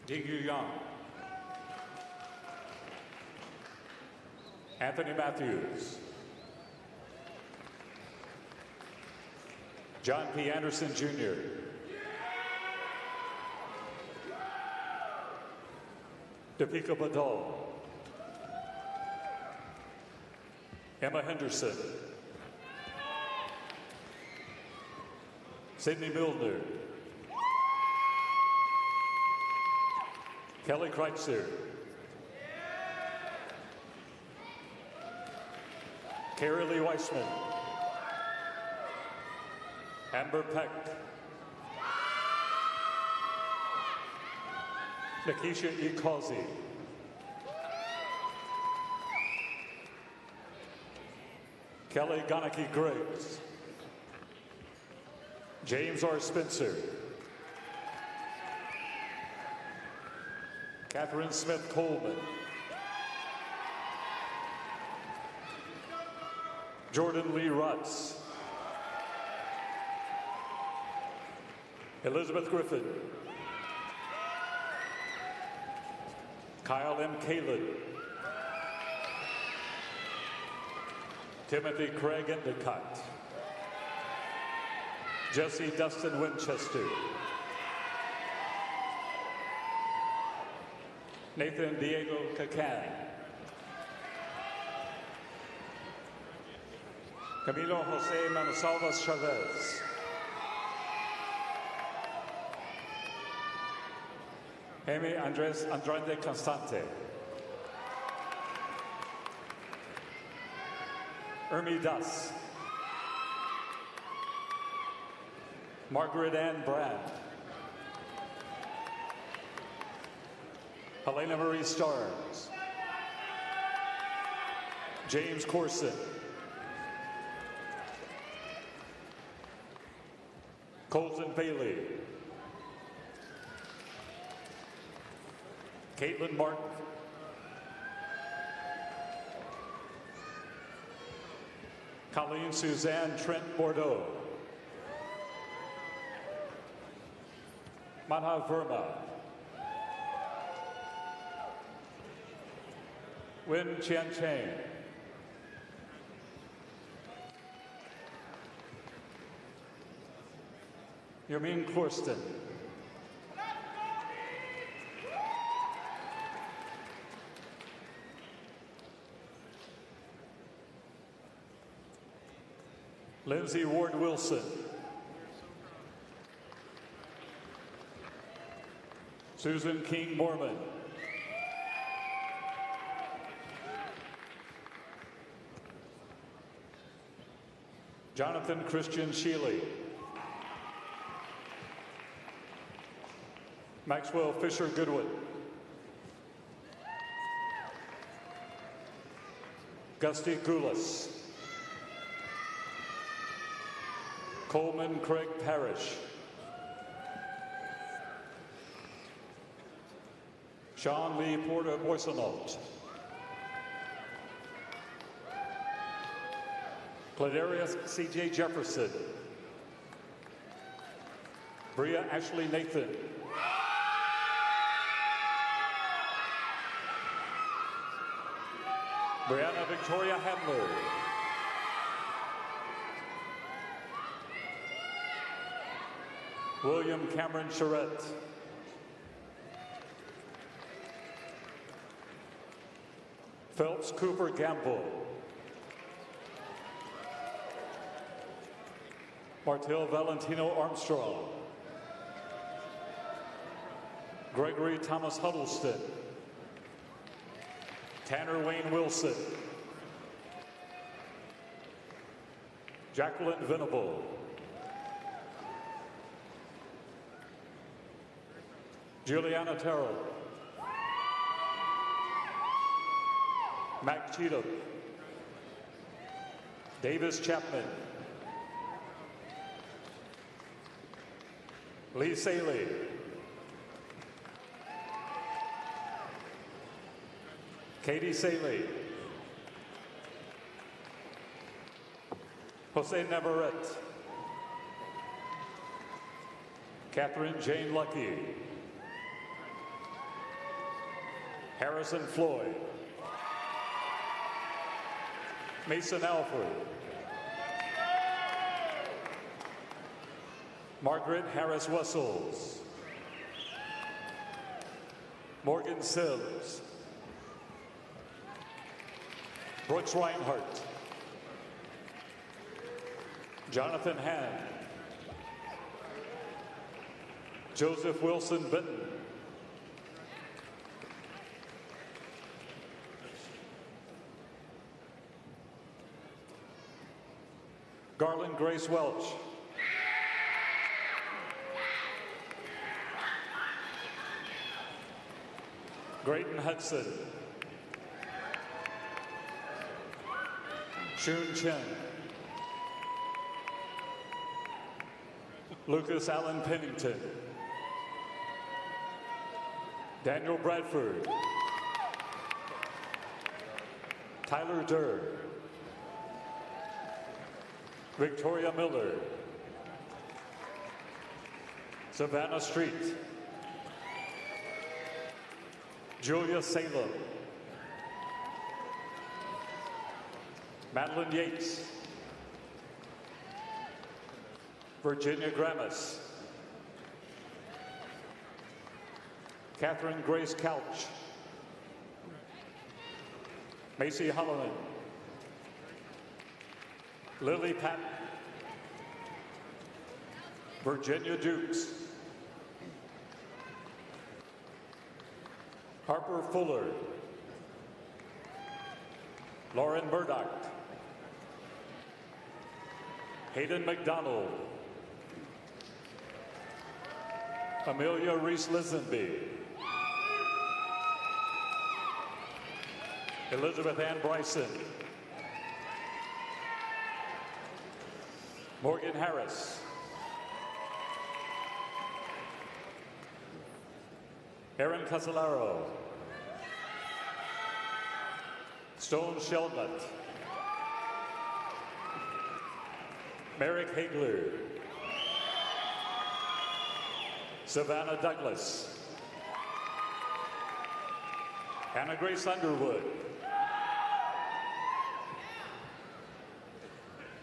Dingyu Yang. Anthony Matthews. John P. Anderson, Jr. Depika Badal. Emma Henderson. Sydney Milner. Kelly Kreitzer. Carrie Lee Weissman. Amber Peck. Nakisha E. Causey. Kelly Gonicky Griggs. James R. Spencer. Catherine Smith Coleman. Jordan Lee Rutz. Elizabeth Griffin. Kyle M. Kalin. Timothy Craig Endicott. Jesse Dustin Winchester. Nathan Diego Cacan. Camilo Jose Manosalvas Chavez. Jaime Andres Andrade Constante. Ermi Das. Margaret Ann Brand. Helena Marie Starnes. James Corson. Colton Bailey. Caitlin Martin. Colleen Suzanne Trent Bordeaux. Madhav Verma. Win Chen Chang. Yamin Clorston. Lindsay Ward Wilson. Susan King Mormon. Jonathan Christian Shealy. Maxwell Fisher Goodwin. Gusty Goulas. Coleman Craig Parrish. Sean Lee Porter Boissonot. Cladarius C.J. Jefferson. Bria Ashley Nathan. Brianna Victoria Hamler. William Cameron Charette. Phelps Cooper Gamble. Martel Valentino Armstrong. Gregory Thomas Huddleston. Tanner Wayne Wilson. Jacqueline Venable. Juliana Terrell. Mac Cheatham. Davis Chapman. Lee Saley. Katie Saley. Jose Navarrete. Catherine Jane Lucky. Harrison Floyd. Mason Alford. Margaret Harris Wessels. Morgan Sims. Brooks Reinhardt. Jonathan Hand. Joseph Wilson Benton. Garland Grace Welch. Grayton Hudson. Shun Chen. Lucas Allen Pennington. Daniel Bradford. Tyler Durr. Victoria Miller. Savannah Street. Julia Salem. Madeline Yates. Virginia Gramis. Catherine Grace Couch. Macy Holloman. Lily Patton. Virginia Dukes. Harper Fuller. Lauren Murdoch. Hayden McDonald. Amelia Reese Lisenby. Elizabeth Ann Bryson. Morgan Harris. Aaron Casolaro. Stone Shelnut. Merrick Hagler. Savannah Douglas. Hannah Grace Underwood.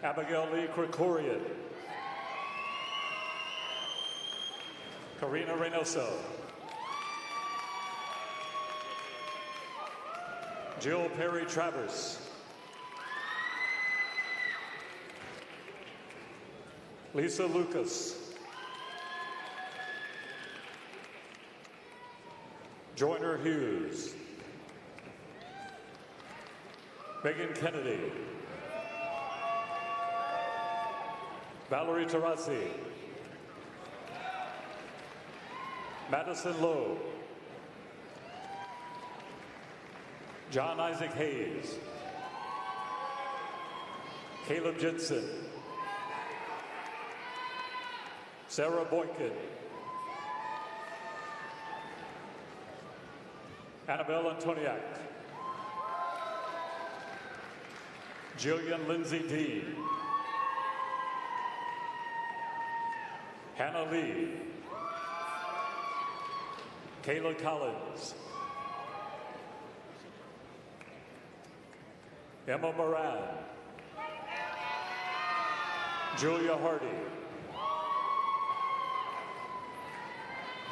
Abigail Lee Krikorian. Karina Reynoso. Jill Perry Travers. Lisa Lucas. Joyner Hughes, Megan Kennedy, Valerie Tarasi, Madison Lowe, John Isaac Hayes, Caleb Jensen, Sarah Boykin, Annabelle Antoniak, Jillian Lindsay Dean, Hannah Lee, Kayla Collins, Emma Moran, Julia Hardy,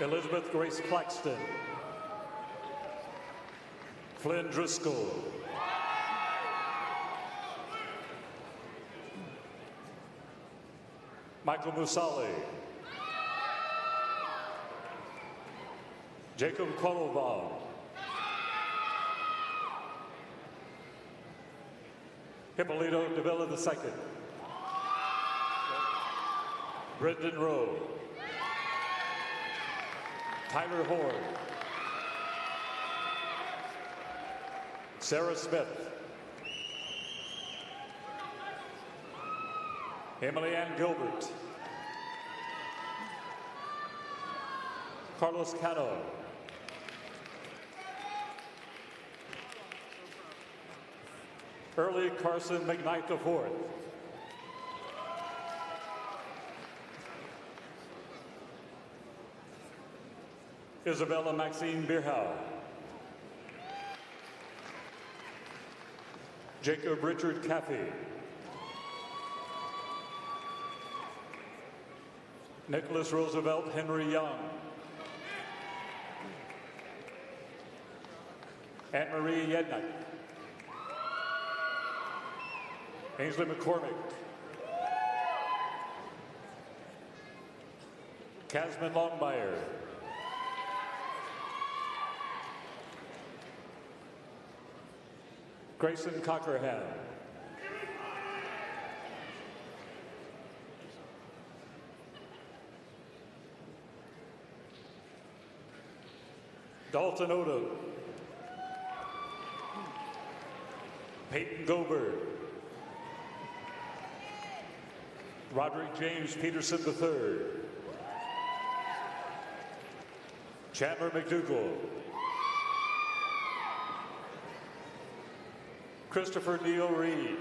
Elizabeth Grace Claxton, Flynn Driscoll, Michael Musali, Jacob Quattlebaum, Hippolito Davila II, Brendan Rowe, Tyler Horn, Sarah Smith, Emily Ann Gilbert, Carlos Cano, Early Carson McKnight IV, Isabella Maxine Bierhow, Jacob Richard Caffey, Nicholas Roosevelt Henry Young, Anne-Marie Yednick, Ainsley McCormick, Casman Longmire, Grayson Cockerham, Dalton Odom, Peyton Gober, Roderick James Peterson III, Chandler McDougall, Christopher Neal Reed,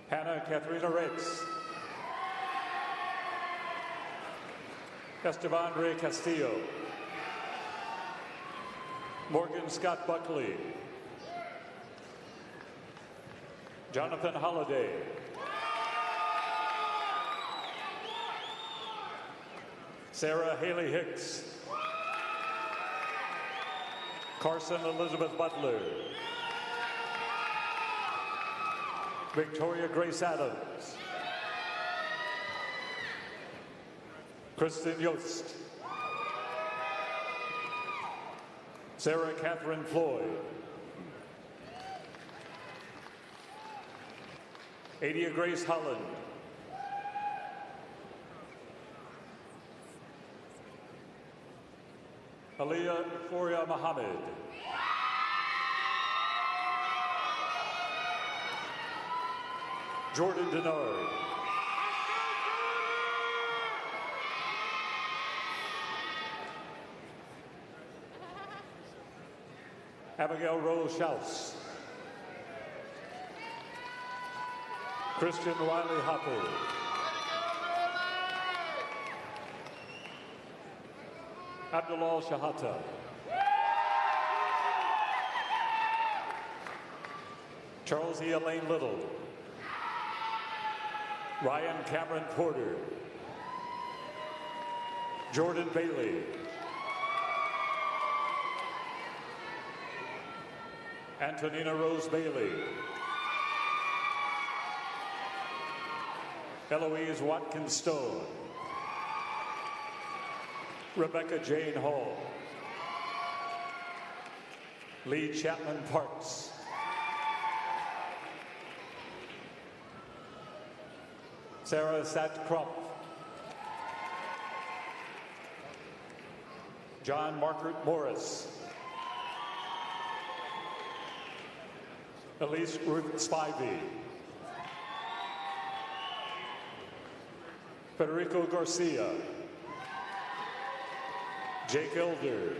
Hannah Katharina Rex, Esteban Ray Castillo, Morgan Scott Buckley, Jonathan Holliday, Sarah Haley Hicks, Carson Elizabeth Butler, Victoria Grace Adams, Kristen Yost, Sarah Catherine Floyd, Adia Grace Holland, Aliyah Foria Mohammed, Jordan Denard, Abigail Rose Schaus, Christian Wiley Hopper, Abdullah Shahata, Charles E. Elaine Little, Ryan Cameron Porter, Jordan Bailey, Antonina Rose Bailey, Eloise Watkins Stone. Rebecca Jane Hall. Lee Chapman Parks. Sarah Sat Crump. John Margaret Morris. Elise Ruth Spivey. Federico Garcia. Jake Elder.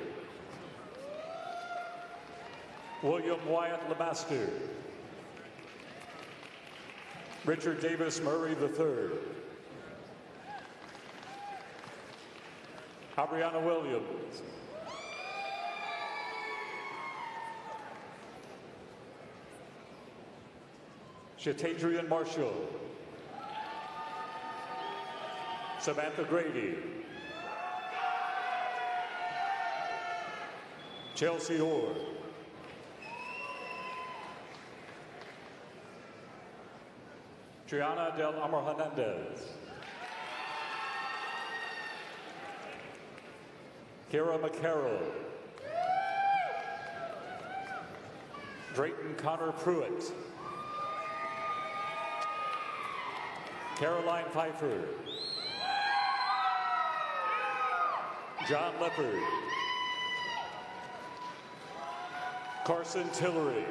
William Wyatt Lemaster. Richard Davis Murray III. Abriana Williams. Shatadrian Marshall. Samantha Grady. Chelsea Orr. Triana Del Amor Hernandez. Kara McCarroll. Drayton Connor Pruitt. Caroline Pfeiffer. John Leopard. Carson Tillery.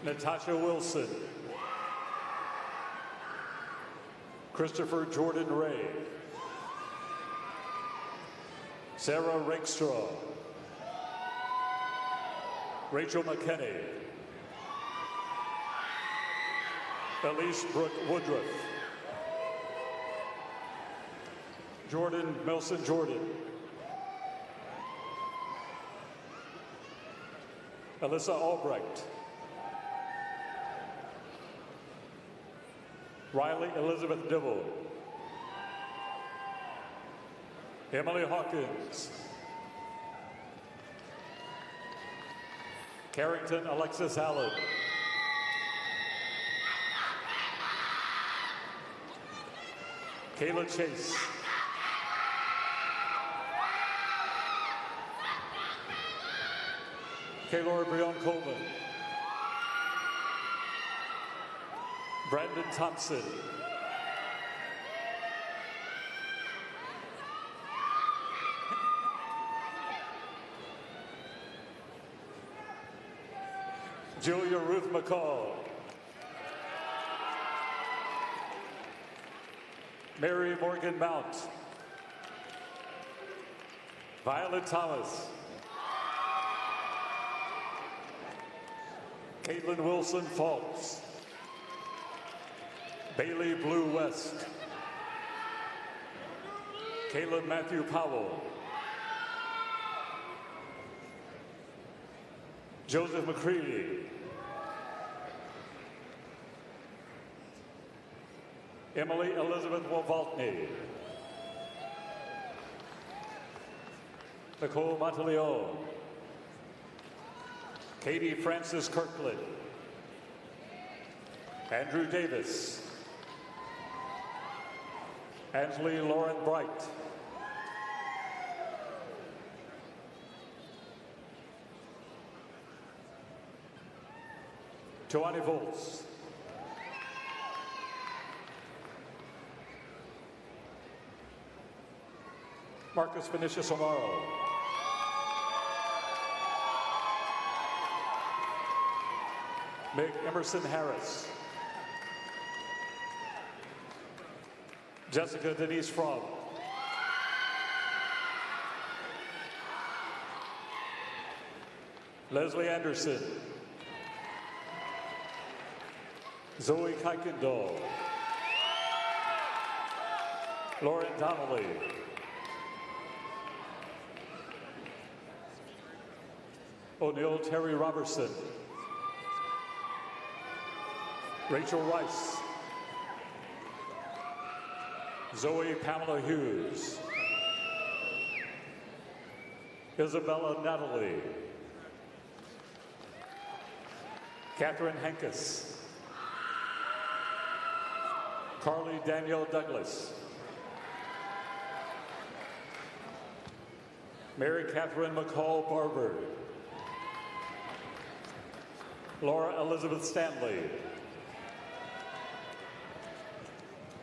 Natasha Wilson. Christopher Jordan Ray. Sarah Rakestraw. Rachel McKinney. Elise Brooke Woodruff. Jordan Milson Jordan. Alyssa Albrecht. Riley Elizabeth Dibble. Emily Hawkins. Carrington Alexis Allen. Kayla Chase. Kaylor Breon Coleman. Brandon Thompson. Julia Ruth McCall. Mary Morgan Mount. Violet Thomas. Caitlin Wilson Falks. Bailey Blue West. Caleb Matthew Powell. Joseph McCready. Emily Elizabeth Wolvaltney. Nicole Monteleone. Katie Francis Kirkland. Andrew Davis. Ansley Lauren Bright. Joanne Volz. Marcus Vinicius Amaro. Meg Emerson Harris. Jessica Denise Fromm. Leslie Anderson. Zoe Kuykendall. Lauren Donnelly. O'Neill Terry Robertson. Rachel Rice. Zoe Pamela Hughes. Isabella Natalie. Catherine Hankus. Carly Danielle Douglas. Mary Catherine McCall Barber. Laura Elizabeth Stanley.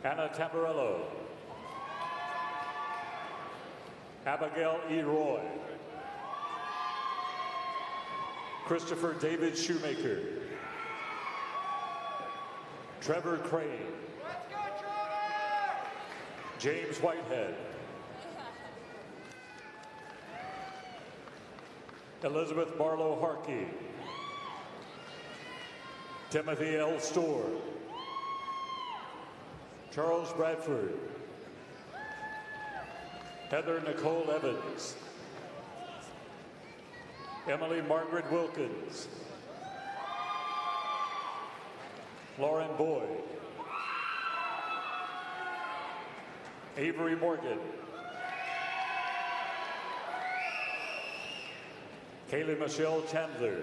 Anna Tamburello. Abigail E. Roy. Christopher David Shoemaker. Trevor Crane. Let's go, Trevor! James Whitehead. Elizabeth Barlow Harkey. Timothy L. Storr. Charles Bradford. Heather Nicole Evans. Emily Margaret Wilkins. Lauren Boyd. Avery Morgan. Kaylee Michelle Chandler.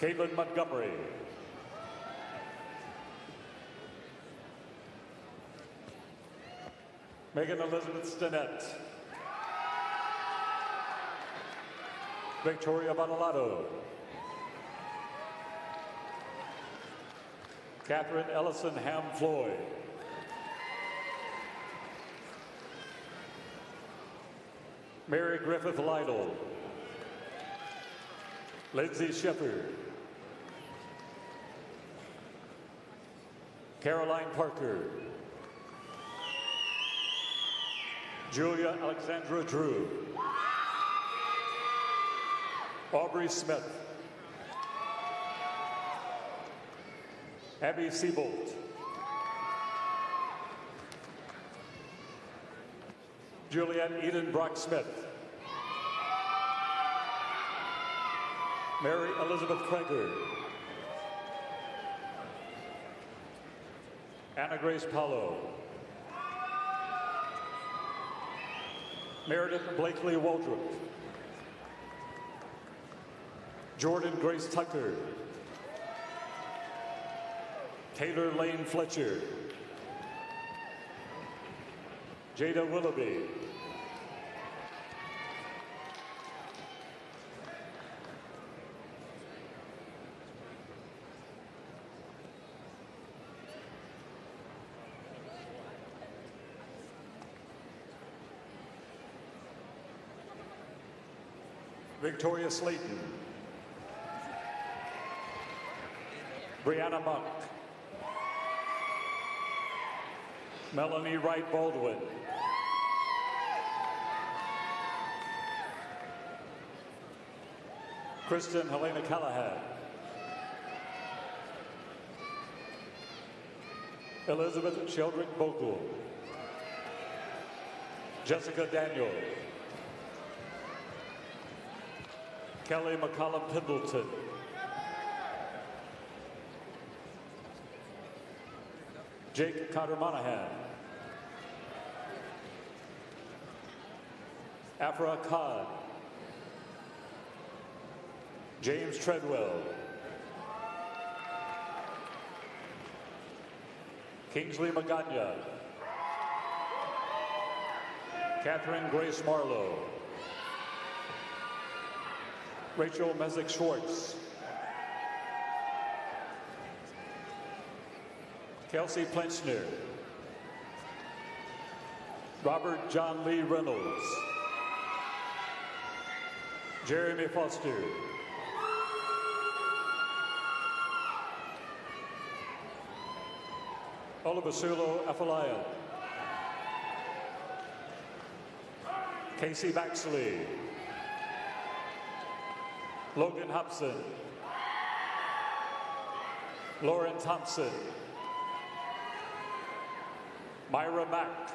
Caitlin Montgomery. Megan Elizabeth Stinnett. Victoria Badalato. Catherine Ellison Ham Floyd. Mary Griffith Lytle. Lindsay Shepard. Caroline Parker. Julia Alexandra Drew. Aubrey Smith. Abby Siebold. Julianne Eden Brock Smith. Mary Elizabeth Kreger. Anna Grace Paulo. Meredith Blakely Waldrop. Jordan Grace Tucker. Taylor Lane Fletcher. Jada Willoughby. Victoria Slayton. Brianna Monk. Melanie Wright Baldwin. Kristen Helena Callahan. Elizabeth Sheldrick Bogle. Jessica Daniel. Kelly McCollum Pendleton. Jake Cotter Monahan. Afra Khan. James Treadwell. Kingsley Magana. Catherine Grace Marlowe. Rachel Mesick Schwartz. Kelsey Plenchner. Robert John Lee Reynolds. Jeremy Foster. Olabasulo Afalaya. Casey Baxley. Logan Hobson. Lauren Thompson. Myra Mack.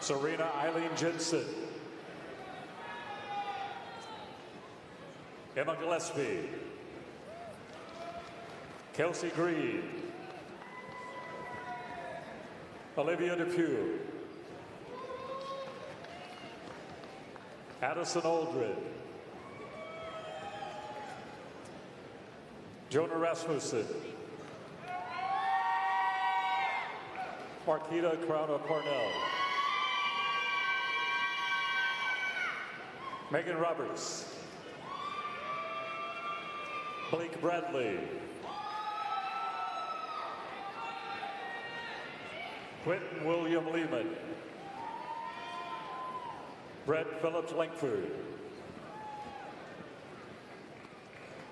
Serena Eileen Jensen. Emma Gillespie. Kelsey Green. Olivia Depew. Addison Aldred. Jonah Rasmussen. Marquita Corona Parnell. Megan Roberts. Blake Bradley. Quentin William Lehman. Brett Phillips Langford.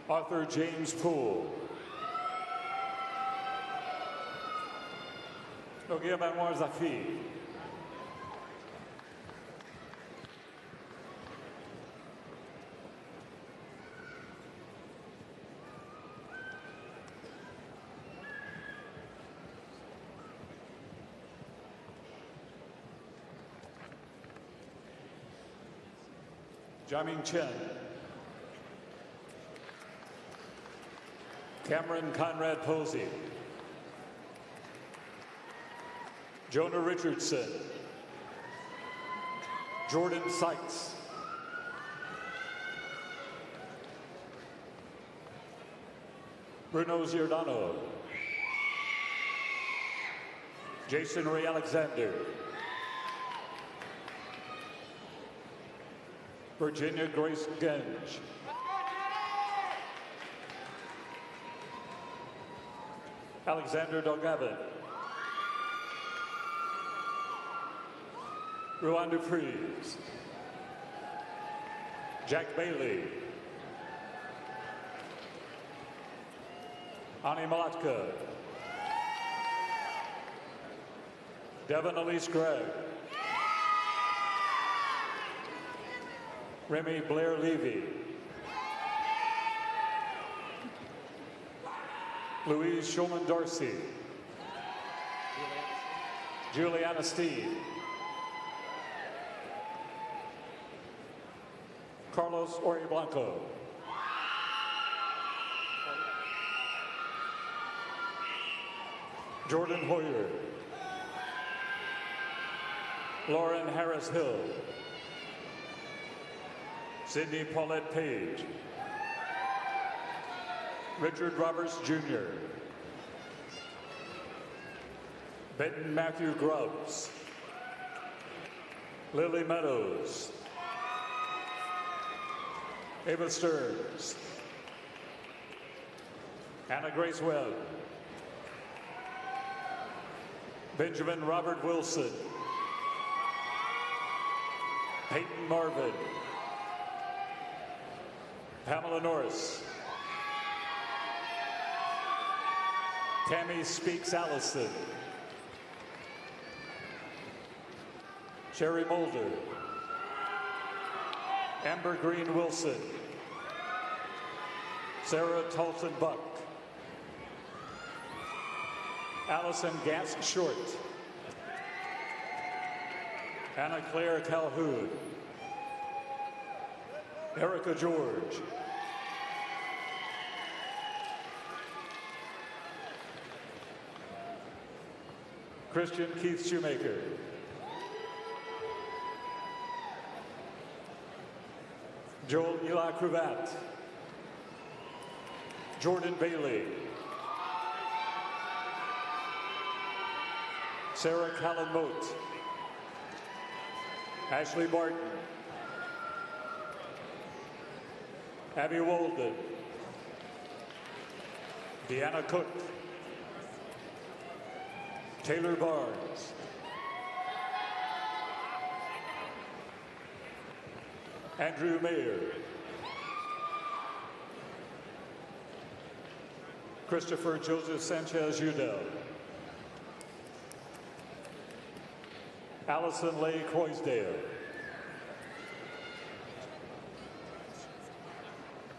Arthur James Poole. Nogueira Manuel Zafi. Jiaming Chen. Cameron Conrad Posey. Jonah Richardson. Jordan Sykes. Bruno Giordano. Jason Ray Alexander. Virginia Grace Genge. Alexander Dolgavin. Ruan Dupries. Jack Bailey. Ani Malatka. Devin Elise Gregg. Remy Blair Levy. Louise Shulman Darcy. Juliana Steed. Carlos Oriblanco. Jordan Hoyer. Lauren Harris Hill. Sydney Paulette Page. Richard Roberts Jr. Benton Matthew Grubbs. Lily Meadows. Ava Stearns. Anna Grace Webb. Benjamin Robert Wilson. Peyton Marvin. Pamela Norris. Tammy Speaks Allison. Sherry Mulder. Amber Green Wilson. Sarah Tolson Buck. Allison Gask Short. Anna Claire Calhoun. Erica George. Christian Keith Shoemaker. Joel Eli Cravat. Jordan Bailey. Sarah Callan Moat. Ashley Barton. Abby Walden. Deanna Cook. Taylor Barnes. Andrew Mayer. Christopher Joseph Sanchez Udell. Allison Leigh Croisdale.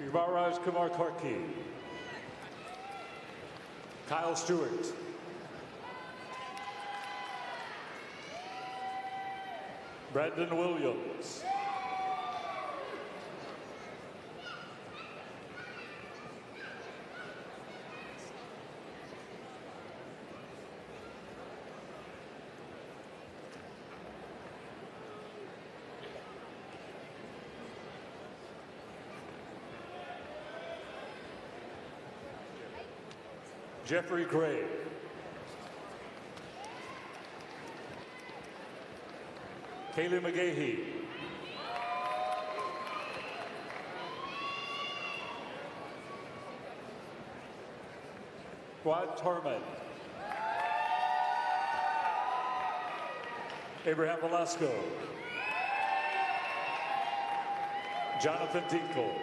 Yuvaraj Kumar Karki. Kyle Stewart. Brandon Williams. Jeffrey Gray. Kaylee McGahee. Rod Torman. Abraham Velasco. Jonathan Dinkle.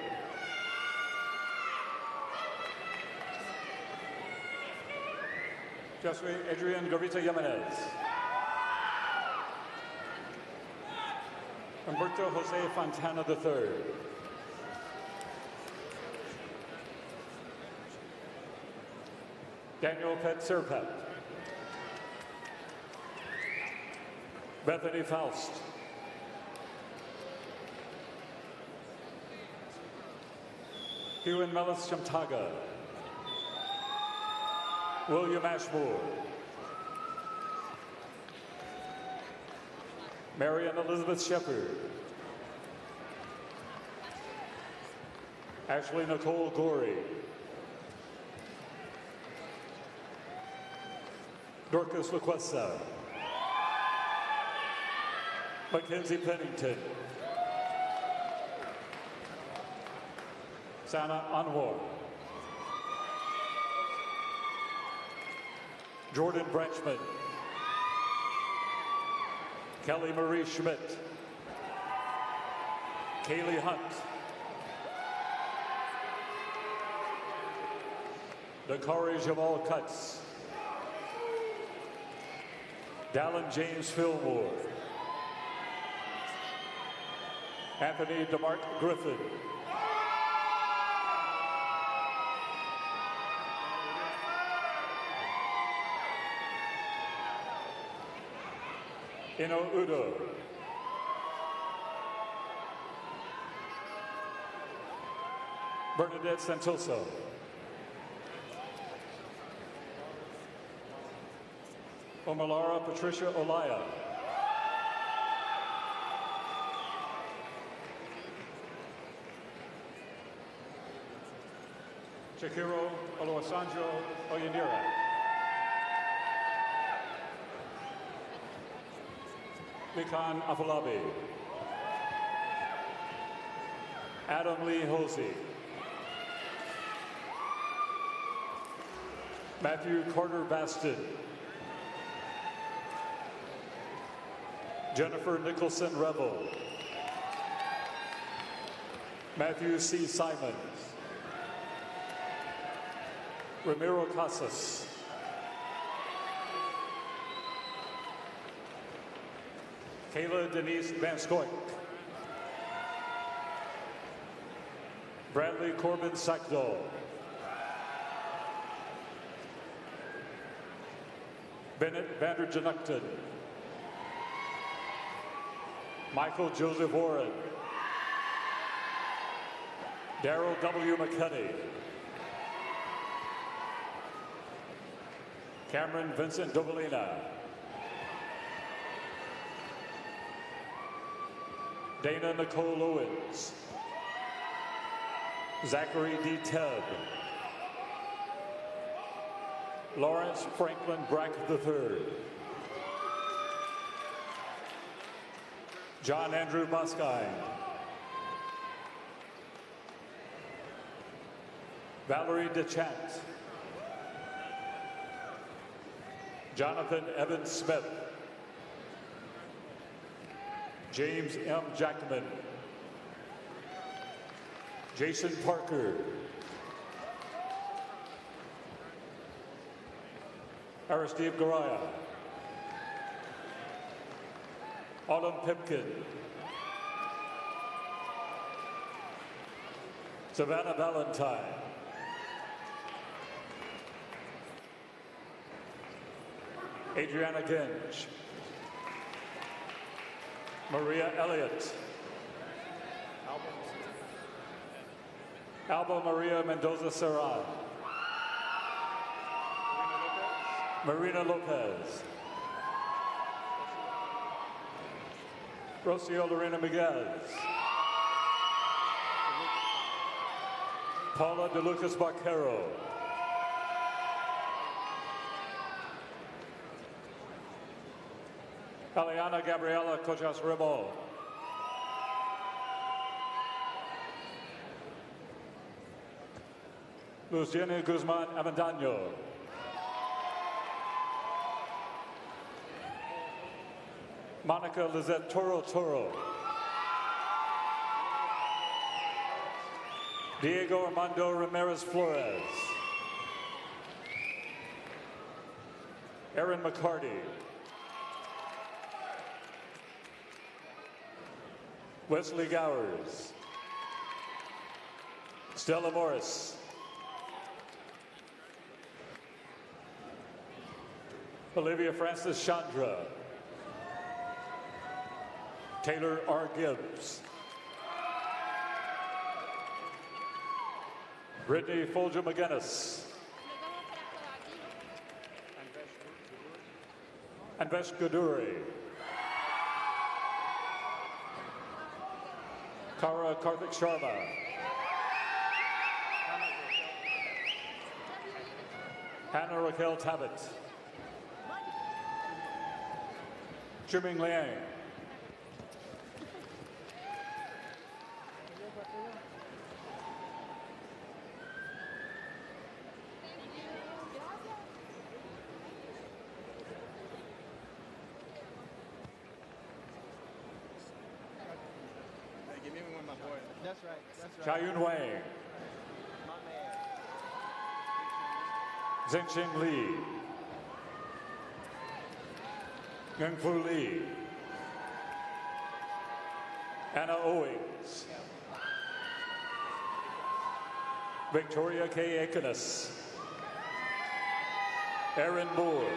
Joshua Adrian Garita Jimenez. Humberto Jose Fontana III. Daniel Pet Serpet. Bethany Faust. Ewan Melis Shamtaga. William Ashmore. Marian Elizabeth Shepard. Ashley Nicole Gorey. Dorcas Laquesta. Mackenzie Pennington. Sana Anwar. Jordan Branchman. Kelly Marie Schmidt. Kaylee Hunt. Dakari Jamal Cutts. Dallin James Fillmore. Anthony DeMarc Griffin. Ino Udo. Bernadette Santoso. Omalara Patricia Olaya. Shakiro Oluwasanjo Oyenira. Mikan Afolabi. Adam Lee Hosey. Matthew Carter Baston. Jennifer Nicholson Revel. Matthew C. Simons. Ramiro Casas. Kayla Denise Van Skoik. Bradley Corbin Sackdahl. Bennett Vandergenukten. Michael Joseph Warren. Darrell W. McKinney. Cameron Vincent Dovalina. Dana Nicole Owens. Zachary D. Tebb. Lawrence Franklin Brack III. John Andrew Moskine. Valerie DeChant. Jonathan Evans Smith. James M. Jackman. Jason Parker. Aristide Garaya. Autumn Pipkin. Savannah Valentine. Adriana Genge. Maria Elliott. Alba Maria Mendoza Serran. Marina Lopez. Rocio Lorena Miguez. Paula De Lucas Barquero. Eliana Gabriela Cochas Ribol. Luciana Guzman Avendaño. Monica Lizette Toro Toro. Diego Armando Ramirez Flores. Aaron McCarty. Wesley Gowers. Stella Morris. Olivia Francis Chandra. Taylor R. Gibbs. Brittany Folger McGinnis. Anvesh Gaduri. Kara Karthik Sharma. Hannah Raquel Tabit. Chuming Liang. That's right. That's right. Chayun Wang. Zhengxing Li. Yungfu Li. Anna Owings. Victoria K. Akenis. Aaron Moore.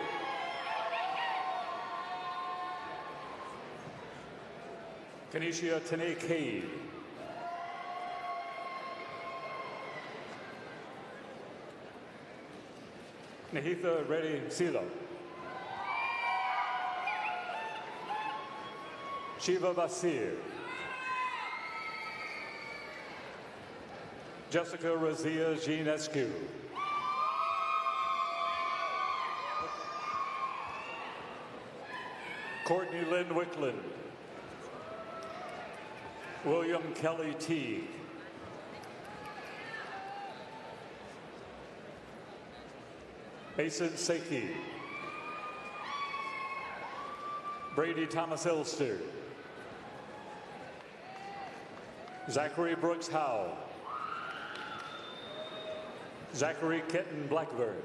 Kenisha Tene Cade. Nahitha Reddy Silo. Shiva Basir. Jessica Razia Jeanescu. Courtney Lynn Wickland. William Kelly Teague. Mason Seki. Brady Thomas Elster. Zachary Brooks Howell. Zachary Kitten Blackburn.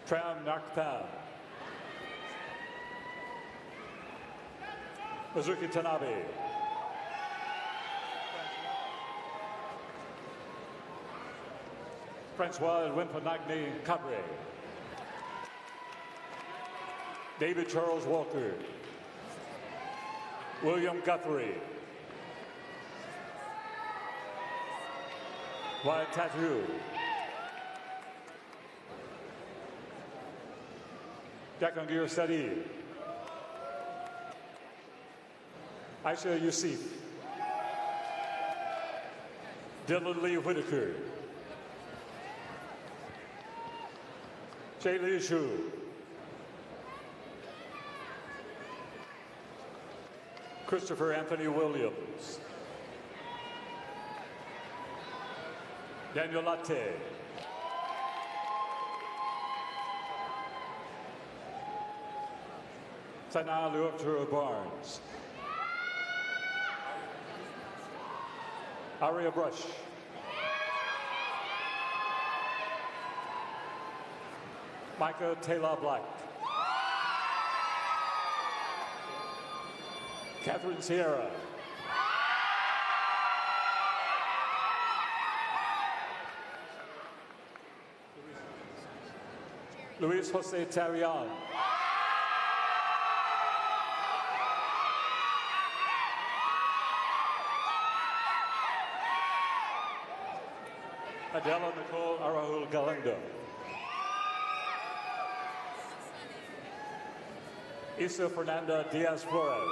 Tram Nakpam. Mizuki Tanabe. Francois Wimpanagni Cabre. David Charles Walker. William Guthrie. Wyatt Tattoo. Jakangir Sadi. Aisha Yusuf. Dylan Lee Whitaker. Jay Lee Shu. Christopher Anthony Williams. Daniel Latte. Sana Luoptero Barnes. Aria Brush. Micah Taylor Black. Catherine Sierra. Luis Jose Tarian. Adela Nicole Arahul Galindo. Isa Fernanda Diaz Flores.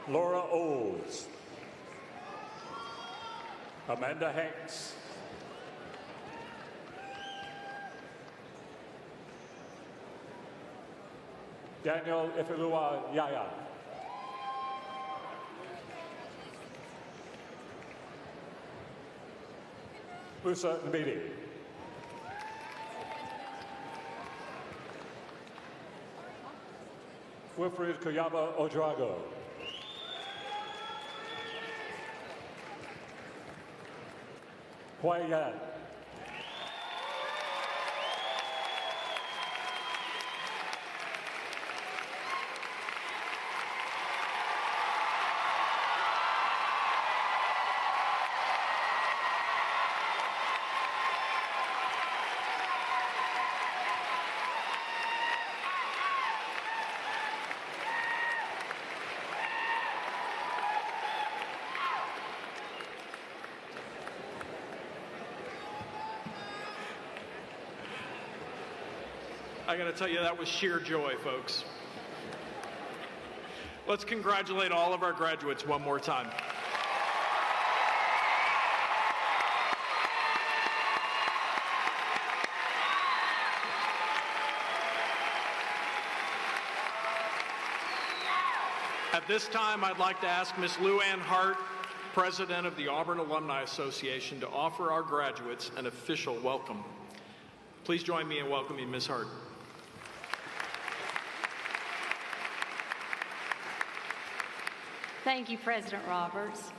Laura Oles. Amanda Hanks. Daniel Ifilua Yaya. Musa Nbidi. Wilfred Kuyaba Odrago. Huai Yan. I got to tell you, that was sheer joy, folks. Let's congratulate all of our graduates one more time. At this time, I'd like to ask Ms. Lou Ann Hart, President of the Auburn Alumni Association, to offer our graduates an official welcome. Please join me in welcoming Ms. Hart. Thank you, President Roberts.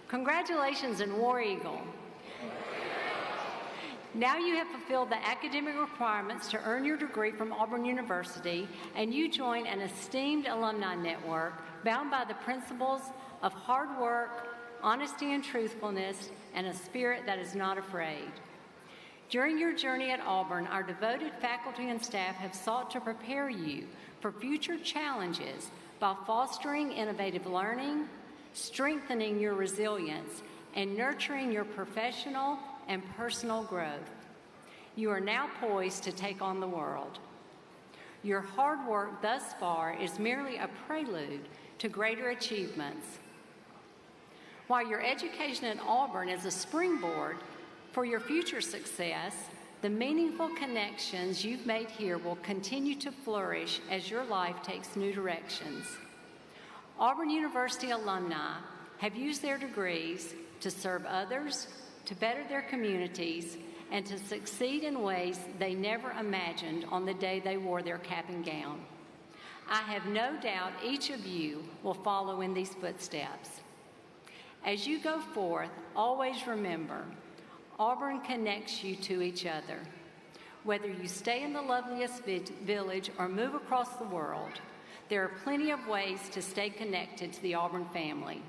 Congratulations in War Eagle. Now you have fulfilled the academic requirements to earn your degree from Auburn University, and you join an esteemed alumni network bound by the principles of hard work, honesty and truthfulness, and a spirit that is not afraid. During your journey at Auburn, our devoted faculty and staff have sought to prepare you for future challenges by fostering innovative learning, strengthening your resilience, and nurturing your professional and personal growth. You are now poised to take on the world. Your hard work thus far is merely a prelude to greater achievements. While your education at Auburn is a springboard for your future success, the meaningful connections you've made here will continue to flourish as your life takes new directions. Auburn University alumni have used their degrees to serve others, to better their communities, and to succeed in ways they never imagined on the day they wore their cap and gown. I have no doubt each of you will follow in these footsteps. As you go forth, always remember, Auburn connects you to each other. Whether you stay in the loveliest village or move across the world, there are plenty of ways to stay connected to the Auburn family.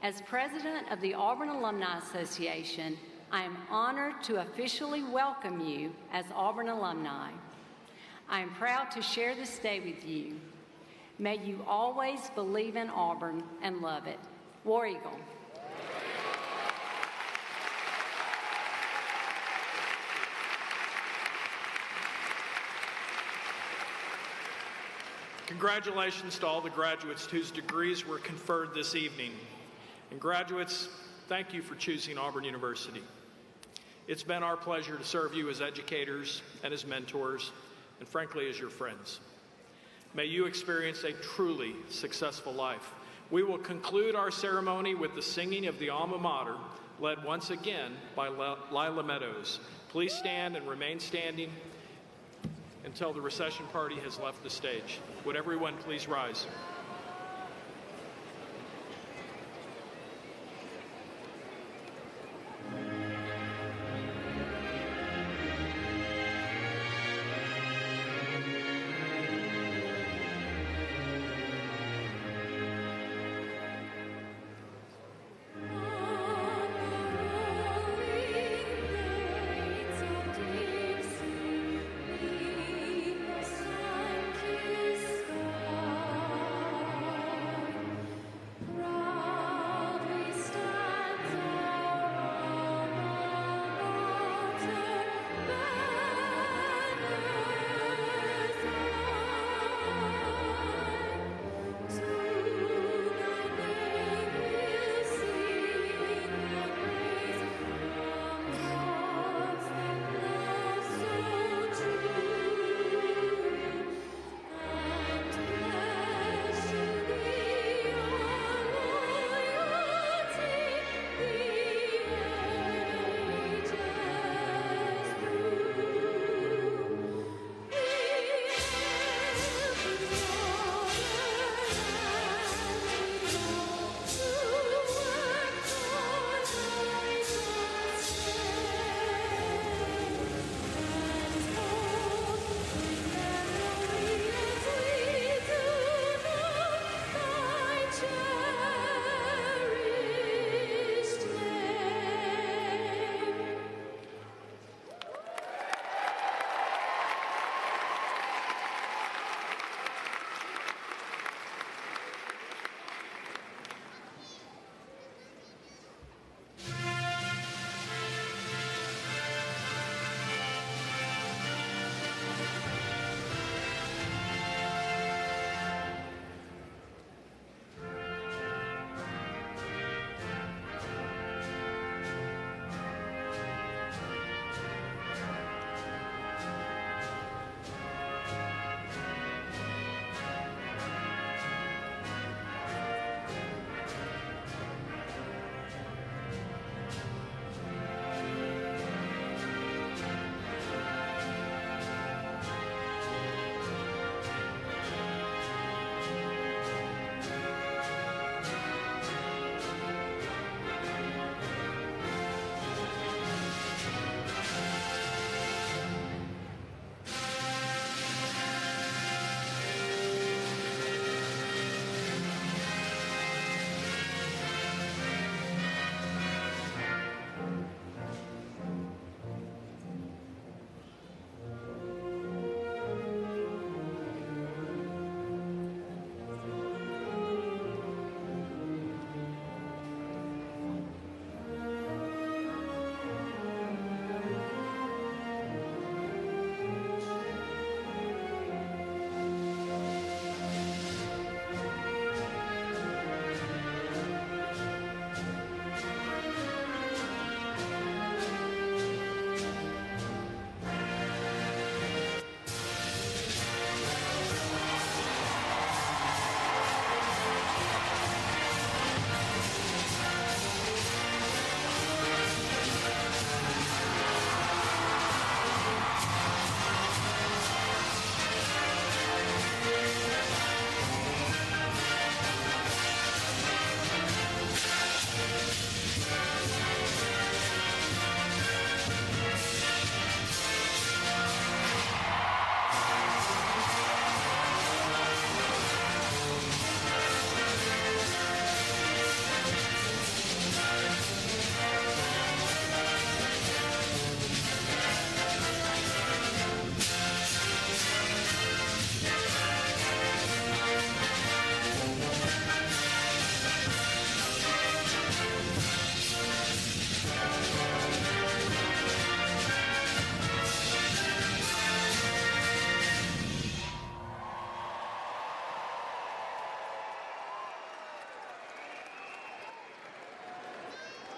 As president of the Auburn Alumni Association, I am honored to officially welcome you as Auburn alumni. I am proud to share this day with you. May you always believe in Auburn and love it. War Eagle. Congratulations to all the graduates whose degrees were conferred this evening. And graduates, thank you for choosing Auburn University. It's been our pleasure to serve you as educators and as mentors, and frankly, as your friends. May you experience a truly successful life. We will conclude our ceremony with the singing of the alma mater, led once again by Lila Meadows. Please stand and remain standing until the recession party has left the stage. Would everyone please rise?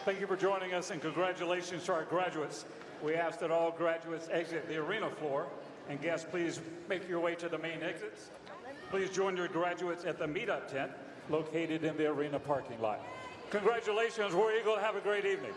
Thank you for joining us, and congratulations to our graduates. We ask that all graduates exit the arena floor, and guests, please make your way to the main exits. Please join your graduates at the meetup tent located in the arena parking lot. Congratulations, War Eagle. Have a great evening.